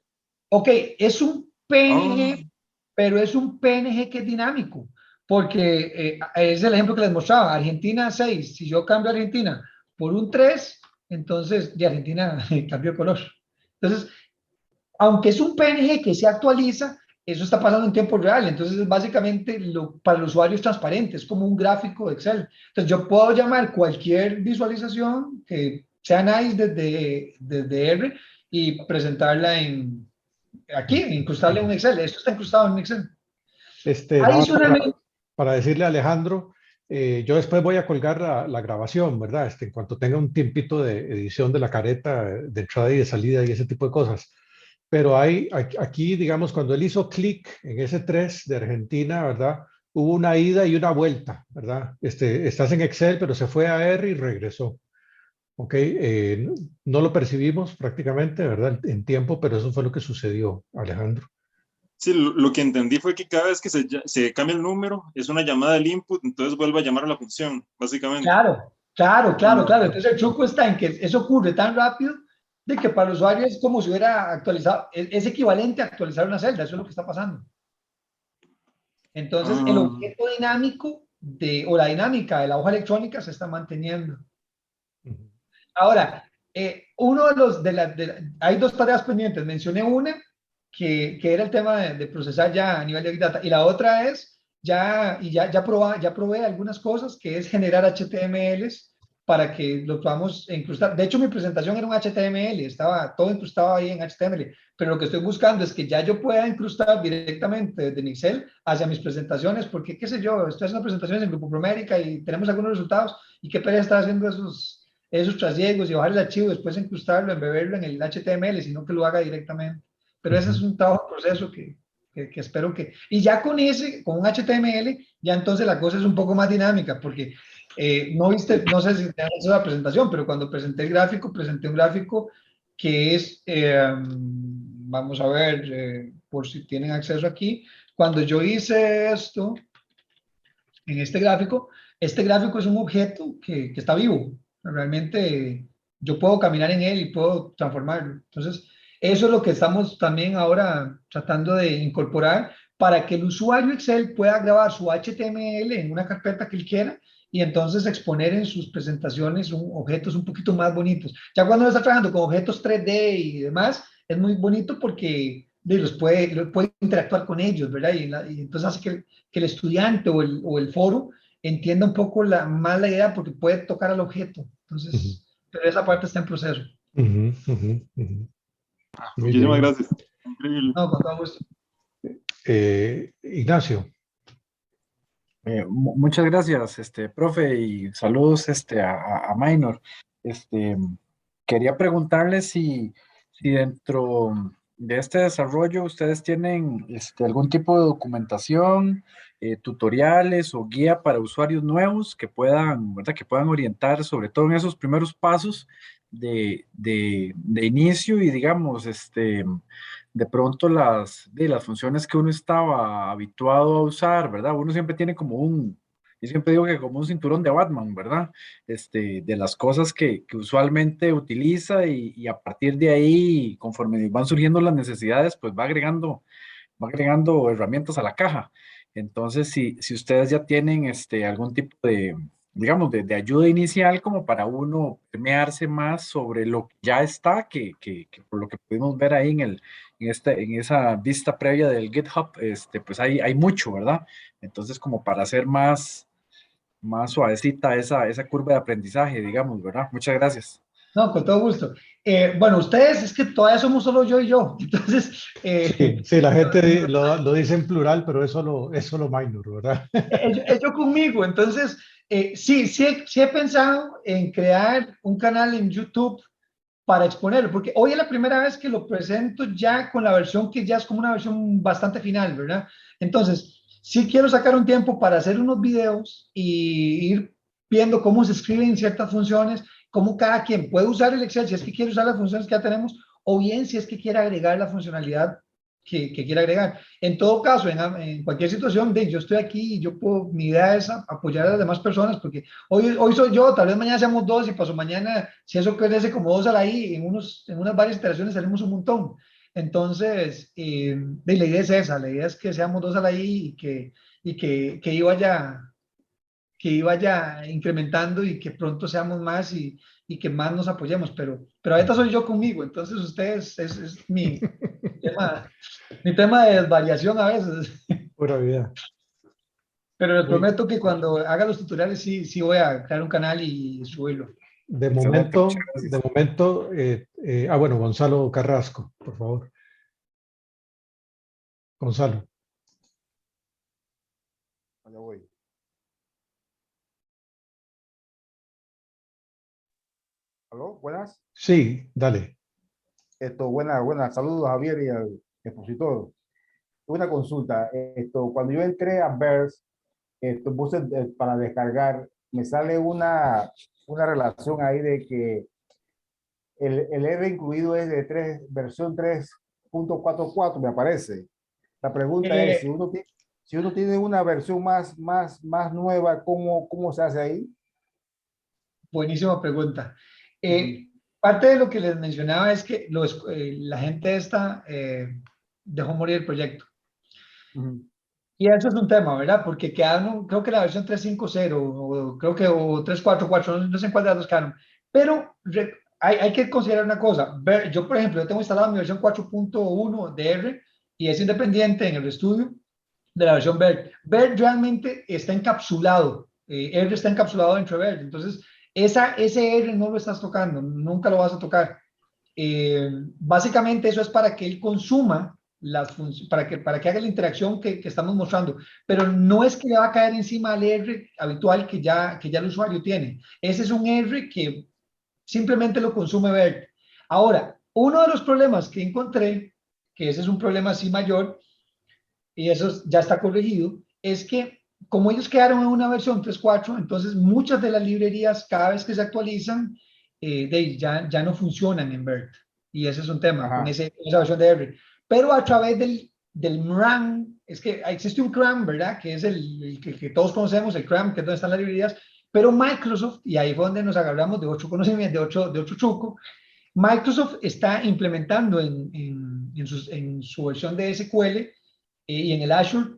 Ok, es un Ah, PNG, pero es un PNG que es dinámico, porque es el ejemplo que les mostraba, Argentina 6, si yo cambio Argentina por un 3, entonces de Argentina cambió de color. Entonces, aunque es un PNG que se actualiza, eso está pasando en tiempo real, entonces es básicamente para el usuario es transparente, es como un gráfico de Excel. Entonces yo puedo llamar cualquier visualización que sea nice desde R y presentarla aquí, incrustarle en un Excel. Esto está incrustado en un Excel. Nada más Adicionalmente, para decirle a Alejandro, yo después voy a colgar la grabación, ¿verdad? En cuanto tenga un tiempito de edición de la careta, de entrada y de salida y ese tipo de cosas. Pero aquí, digamos, cuando él hizo clic en ese 3 de Argentina, ¿verdad? Hubo una ida y una vuelta, ¿verdad? Estás en Excel, pero se fue a R y regresó. ¿Ok? No lo percibimos prácticamente, ¿verdad? En tiempo, pero eso fue lo que sucedió, Alejandro. sí, lo que entendí fue que cada vez que se cambia el número, es una llamada del input, entonces vuelve a llamar a la función, básicamente. claro. Entonces el truco está en que eso ocurre tan rápido de que para el usuario es como si hubiera actualizado, es equivalente a actualizar una celda, eso es lo que está pasando. Entonces el Ah, objeto dinámico o la dinámica de la hoja electrónica se está manteniendo. Ujú. Ahora, uno de los, hay dos tareas pendientes. Mencioné una que era el tema de procesar ya a nivel de Big Data y la otra es ya probé algunas cosas que es generar HTMLs para que lo podamos incrustar. De hecho, mi presentación era un HTML, estaba todo incrustado ahí en HTML, pero lo que estoy buscando es que ya yo pueda incrustar directamente desde mi Excel hacia mis presentaciones, porque qué sé yo, estoy haciendo presentaciones en Grupo Promérica y tenemos algunos resultados y qué pereza estar haciendo esos trasiegos y bajar el archivo, después incrustarlo, embeberlo en el HTML, sino que lo haga directamente. Pero ese es Ujú. un trabajo, proceso que espero que... Y ya con un HTML, ya entonces la cosa es un poco más dinámica, porque no sé si te han hecho la presentación, pero cuando presenté un gráfico que es, vamos a ver, por si tienen acceso aquí, cuando yo hice esto, en este gráfico es un objeto que está vivo. Realmente yo puedo caminar en él y puedo transformarlo. Entonces, eso es lo que estamos también ahora tratando de incorporar para que el usuario Excel pueda grabar su HTML en una carpeta que él quiera y entonces exponer en sus presentaciones objetos un poquito más bonitos. Ya cuando uno está trabajando con objetos 3D y demás, es muy bonito porque puede interactuar con ellos, ¿verdad? Y entonces hace que el estudiante o el foro entienda un poco más la idea porque puede tocar al objeto. Ujú. Entonces, pero esa parte está en proceso. Ujú, ujú, ujú. Muy muchísimas bien. gracias. Increíble. No, con todo gusto. Ignacio, Muchas gracias, profe, y saludos, a Minor. Este, quería preguntarle si dentro de este desarrollo ustedes tienen, algún tipo de documentación, tutoriales o guía para usuarios nuevos que puedan, ¿verdad? Que puedan orientar, sobre todo en esos primeros pasos de inicio y digamos, de pronto las funciones que uno estaba habituado a usar, ¿verdad? Uno siempre tiene como yo siempre digo que como un cinturón de Batman, ¿verdad? De las cosas que usualmente utiliza y a partir de ahí, conforme van surgiendo las necesidades, pues va agregando herramientas a la caja. Entonces, si ustedes ya tienen algún tipo de, digamos, de ayuda inicial como para uno permearse más sobre lo que ya está, que por lo que pudimos ver ahí en esa vista previa del GitHub, pues hay mucho, ¿verdad? Entonces, como para hacer más suavecita esa curva de aprendizaje, digamos, ¿verdad? Muchas gracias. No, con todo gusto. Bueno, ustedes es que todavía somos solo yo y yo. Entonces, Sí, sí, la gente lo dice en plural, pero es solo minor, ¿verdad? yo conmigo. Entonces, sí he pensado en crear un canal en YouTube para exponerlo, porque hoy es la primera vez que lo presento ya con la versión que ya es como una versión bastante final, ¿verdad? Entonces, sí quiero sacar un tiempo para hacer unos videos y ir viendo cómo se escriben ciertas funciones, cómo cada quien puede usar el Excel si es que quiere usar las funciones que ya tenemos, o bien si es que quiere agregar la funcionalidad que quiera agregar. En todo caso, en cualquier situación, yo estoy aquí y mi idea es apoyar a las demás personas, porque hoy soy yo, tal vez mañana seamos dos y paso mañana, si eso crece como dos a la I, en unas varias iteraciones salimos un montón. Entonces, la idea es esa, la idea es que seamos dos a la I que iba ya incrementando y que pronto seamos más y que más nos apoyemos, pero ahorita soy yo conmigo, entonces ustedes es mi tema de desvariación a veces. Pura vida. Pero les Muy, prometo que cuando haga los tutoriales sí voy a crear un canal y subirlo. Excelente, muchas de gracias. momento, bueno, Gonzalo Carrasco, por favor. Gonzalo. Allá voy. ¿Aló? Buenas. Sí, dale. Buenas. Saludos, Javier, y al expositor. Una consulta. Cuando yo entré a VERS, puse para descargar, me sale una relación ahí de que el R incluido es de versión 3.44, me aparece. La pregunta es, Eh, si uno tiene una versión más nueva, ¿cómo se hace ahí? Buenísima pregunta. Ujú, Parte de lo que les mencionaba es que la gente esta dejó morir el proyecto. ujú. Y eso es un tema, ¿verdad? Porque quedaron, creo que la versión 3.5.0 o creo que o 3.4.4, no sé en cuál de las dos quedaron. Pero hay que considerar una cosa. Yo, por ejemplo, yo tengo instalada mi versión 4.1 de R y es independiente en el estudio de la versión BERT. BERT realmente está encapsulado. R está encapsulado dentro de BERT. Entonces, ese R no lo estás tocando, nunca lo vas a tocar. Básicamente eso es para que él consuma para que haga la interacción que estamos mostrando, pero no es que le va a caer encima al R habitual que ya el usuario tiene. Ese es un R que simplemente lo consume BERT. Ahora, uno de los problemas que encontré, que ese es un problema así mayor, y eso ya está corregido, es que como ellos quedaron en una versión 3.4, entonces muchas de las librerías cada vez que se actualizan ya no funcionan en BERT. Y ese es un tema con Ajá. esa versión de R. Pero a través del MRAM, es que existe un CRAM, ¿verdad? Que es el que todos conocemos, el CRAM, que es donde están las librerías, pero Microsoft, y ahí fue donde nos agarramos de otro conocimiento, de otro truco, Microsoft está implementando en su versión de SQL y en el Azure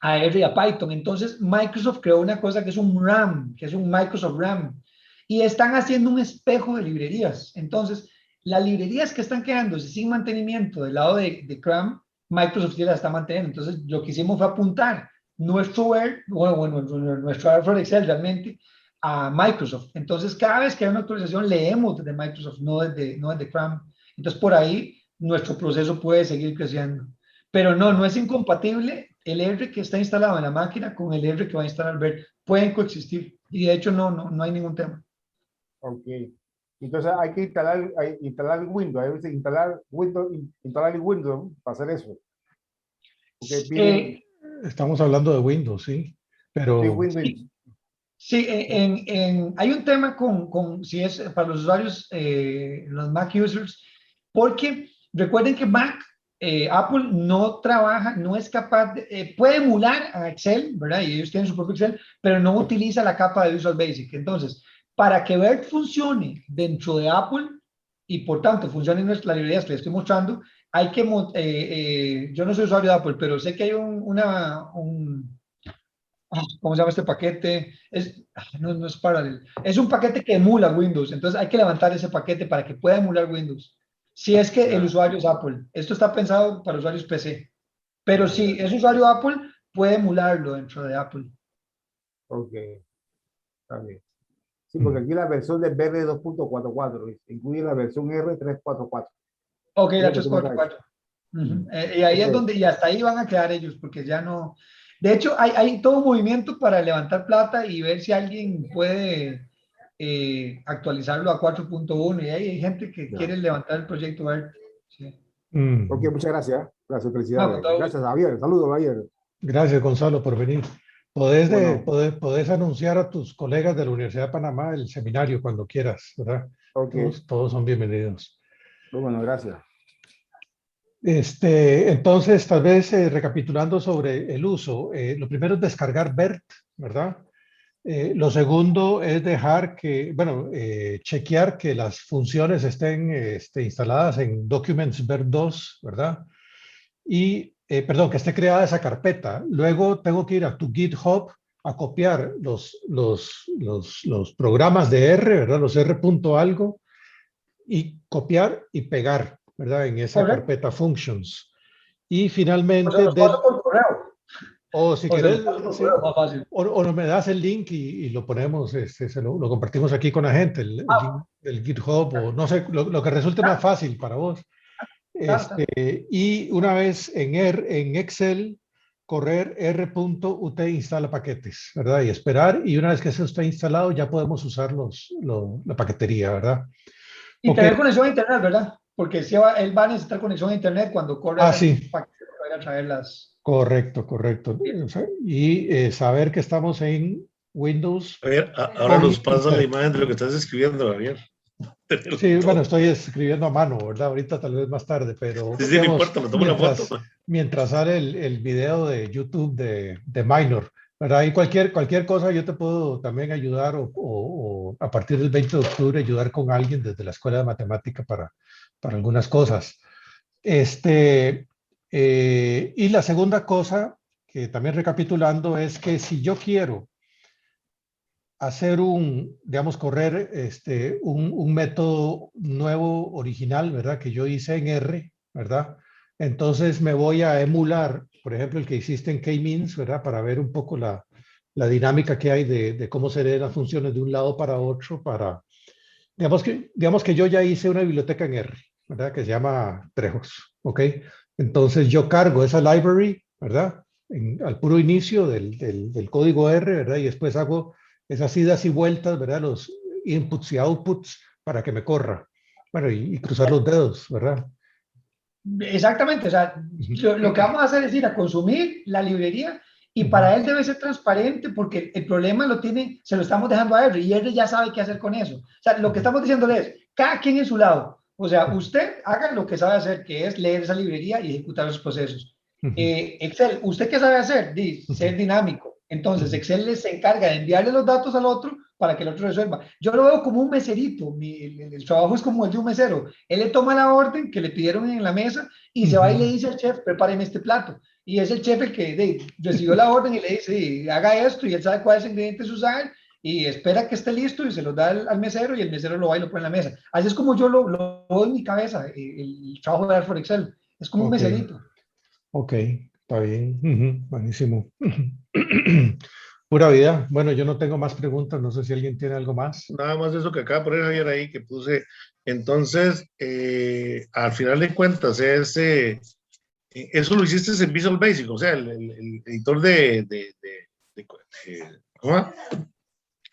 a R y a Python. Entonces, Microsoft creó una cosa que es un RAM, que es un Microsoft RAM, y están haciendo un espejo de librerías. Entonces, las librerías que están quedándose sin mantenimiento del lado de CRAM, Microsoft ya las está manteniendo. Entonces, lo que hicimos fue apuntar nuestro nuestro Alfred Excel realmente a Microsoft. Entonces, cada vez que hay una actualización, leemos desde Microsoft, no desde CRAM. Entonces, por ahí nuestro proceso puede seguir creciendo. Pero no es incompatible el R que está instalado en la máquina con el R que va a instalar BERT. Pueden coexistir y de hecho no hay ningún tema. Ok. Entonces hay que instalar Windows, hay que instalar el Windows para hacer eso. Porque piden Eh, Estamos hablando de Windows, sí, sí, pero Windows. sí, Sí, hay un tema si es para los usuarios, los Mac users, porque recuerden que Apple no trabaja, no es capaz, puede emular a Excel, ¿verdad? Y ellos tienen su propio Excel, pero no utiliza la capa de Visual Basic. Entonces, para que BERT funcione dentro de Apple y por tanto funcione en las librerías que les estoy mostrando, hay que, yo no soy usuario de Apple, pero sé que hay ¿cómo se llama este paquete? No es Parallel. Es un paquete que emula Windows. Entonces hay que levantar ese paquete para que pueda emular Windows. Si es que el usuario es Apple. Esto está pensado para usuarios PC. Pero si es usuario Apple, puede emularlo dentro de Apple. Ok, está bien. Sí, porque aquí la versión de BR 2.44 incluye la versión R344. Ok, Es la lo que tú me sabes. 344. Y ahí es Ok. donde, y hasta ahí van a quedar ellos, porque ya no. De hecho, hay todo un movimiento para levantar plata y ver si alguien puede actualizarlo a 4.1. Y hay gente que Ya. quiere levantar el proyecto BERT. Sí. Ok, muchas gracias. Gracias, No, con felicidades. todo Gracias, gusto. Javier. Saludos, Javier. Gracias, Gonzalo, por venir. Bueno, Podés anunciar a tus colegas de la Universidad de Panamá el seminario cuando quieras, ¿verdad? ok. Todos son bienvenidos. Bueno, gracias. Entonces, tal vez recapitulando sobre el uso, lo primero es descargar BERT, ¿verdad? Lo segundo es chequear que las funciones estén instaladas en Documents BERT 2, ¿verdad? Y, perdón, que esté creada esa carpeta. Luego tengo que ir a tu GitHub a copiar los programas de R, ¿verdad? Los R. algo, y copiar y pegar, ¿verdad? En esa Correcto. carpeta functions. Y O se finalmente, los paso por correo. o si O se los querés, paso por sí, correo, más fácil. o no me das el link y lo ponemos, lo compartimos aquí con la gente, el link del GitHub, o no sé, lo que resulte más fácil para vos. Está. Y una vez en Excel, correr r.ut instala paquetes, ¿verdad? Y esperar, y una vez que eso está instalado, ya podemos usar la paquetería, ¿verdad? Y Ok, tener conexión a internet, ¿verdad? Porque si él va a necesitar conexión a internet cuando corre esas sí, paquetes para ir a traerlas. correcto, correcto. O sea, y saber que estamos en Windows A ver, ahora con nos pasa la Intel. imagen de lo que estás escribiendo, Javier. Sí, bueno, estoy escribiendo a mano, ¿verdad? Ahorita tal vez más tarde, pero Sí, sí, no digamos, importa, me tomo una foto. mientras sale el video de YouTube de Minor, ¿verdad? Y cualquier cosa yo te puedo también ayudar o a partir del 20 de octubre ayudar con alguien desde la Escuela de Matemática para algunas cosas. Y la segunda cosa, que también recapitulando, es que si yo quiero hacer digamos, correr un método nuevo, original, ¿verdad? Que yo hice en R, ¿verdad? Entonces me voy a emular, por ejemplo, el que hiciste en K-means, ¿verdad? Para ver un poco la dinámica que hay de cómo se leen las funciones de un lado para otro, digamos que yo ya hice una biblioteca en R, ¿verdad? Que se llama Trejos, ¿ok? Entonces yo cargo esa library, ¿verdad? Al puro inicio del código R, ¿verdad? Y después hago esas idas y vueltas, ¿verdad? Los inputs y outputs para que me corra. Bueno, y cruzar los dedos, ¿verdad? Exactamente, o sea, lo que vamos a hacer es ir a consumir la librería y para él debe ser transparente porque el problema se lo estamos dejando a R y R ya sabe qué hacer con eso. O sea, lo que estamos diciéndole es, cada quien en su lado. O sea, usted haga lo que sabe hacer, que es leer esa librería y ejecutar los procesos. Excel, ¿usted qué sabe hacer? Ser dinámico. Entonces, Excel se encarga de enviarle los datos al otro para que el otro resuelva. Yo lo veo como un meserito. El trabajo es como el de un mesero. Él le toma la orden que le pidieron en la mesa y se va y le dice al chef, prepáreme este plato. Y es el chef el que recibió la orden y le dice, haga esto, y él sabe cuáles ingredientes usar y espera que esté listo y se lo da al mesero y el mesero lo va y lo pone en la mesa. Así es como yo lo veo en mi cabeza, el trabajo de for Excel. Es como un Ok, meserito. ok, está bien, buenísimo. Pura vida. Bueno, yo no tengo más preguntas, no sé si alguien tiene algo más. Nada más eso que acaba de poner Javier ahí, que puse. Entonces, al final de cuentas, eso lo hiciste en Visual Basic, o sea, el editor ¿cómo?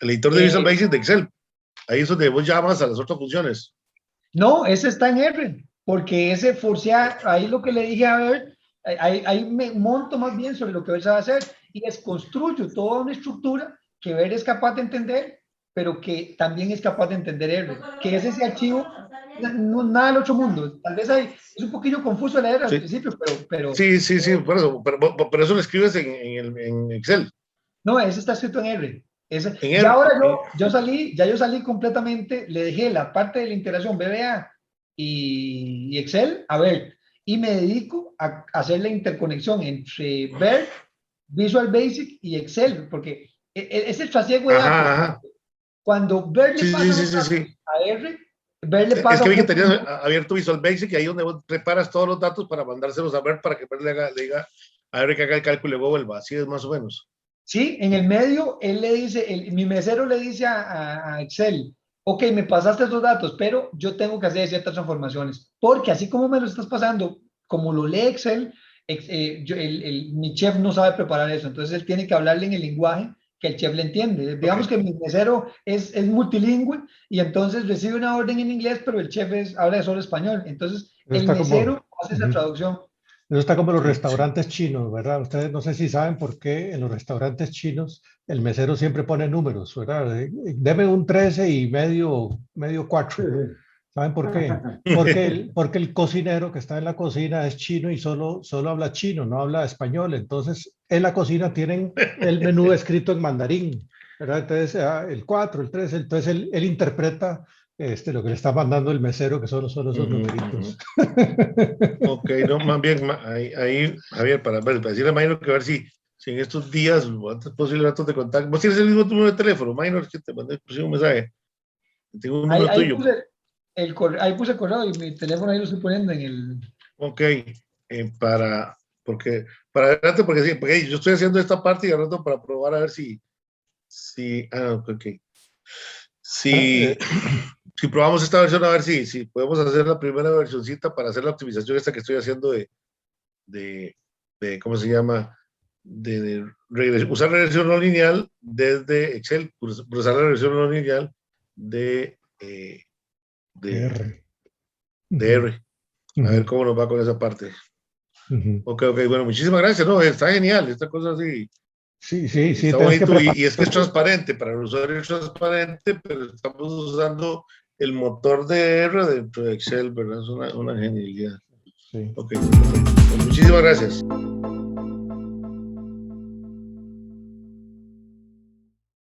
El editor de Visual Basic de Excel. Ahí es donde vos llamas a las otras funciones. No, ese está en R, porque ese forcea, ahí lo que le dije a ver, ahí me monto más bien sobre lo que él sabe hacer y les construyo toda una estructura que ver es capaz de entender, pero que también es capaz de entender R, que es ese archivo, no, nada del otro mundo. Tal vez es un poquillo confuso leer al Sí. principio, pero Sí, por eso, pero eso lo escribes en Excel. no, ese está escrito en R. Ese, En ya R. ahora yo salí completamente, le dejé la parte de la integración VBA y Excel a ver, y me dedico a hacer la interconexión entre ver, Visual Basic y Excel, porque es el trasiego de datos. Ajá. Cuando ver le Sí, pasa sí, los sí, datos sí. a R, ver le Es pasa que vi que un- tenías abierto Visual Basic y ahí donde vos preparas todos los datos para mandárselos a ver para que le diga a ver que haga el cálculo y luego vuelva. Así es más o menos. Sí, en el medio, él le dice, mi mesero le dice a Excel, ok, me pasaste estos datos, pero yo tengo que hacer ciertas transformaciones, porque así como me lo estás pasando, como lo lee Excel, mi chef no sabe preparar eso, entonces él tiene que hablarle en el lenguaje que el chef le entiende. Digamos que mi mesero es multilingüe y entonces recibe una orden en inglés, pero el chef habla solo español, entonces Eso el está como, mesero hace esa traducción. eso está como los Sí, sí. restaurantes chinos, ¿verdad? Ustedes no sé si saben por qué en los restaurantes chinos el mesero siempre pone números, ¿verdad? Deme un 13 y medio 4. ¿Saben por qué? Porque el cocinero que está en la cocina es chino y solo habla chino, no habla español. Entonces, en la cocina tienen el menú escrito en mandarín, ¿verdad? Entonces, el 4, el 3, entonces él interpreta lo que le está mandando el mesero, que son esos numeritos. Ok, no, más bien, ahí Javier, para decirle a Minor que a ver si en estos días, o antes posible, datos de contacto. Vos tienes el mismo número de teléfono, Minor, que te mandé un mensaje. Tengo un número Ahí tuyo. puse ahí puse el correo y mi teléfono ahí lo estoy poniendo en el... Ok, para adelante, porque sí, porque yo estoy haciendo esta parte y al rato para probar a ver si, ok. Si probamos esta versión, a ver si podemos hacer la primera versioncita para hacer la optimización esta que estoy haciendo de ¿cómo se llama? Usar regresión no lineal desde Excel, usar la regresión no lineal de R. R. A ver cómo nos va con esa parte. Ok, bueno, muchísimas gracias, no, está genial, esta cosa así, Sí, está tienes que bonito preparar. y es que es transparente, para el usuario es transparente, pero estamos usando el motor de R dentro de Excel, ¿verdad? Es una genialidad. Sí. Ok, muchísimas gracias.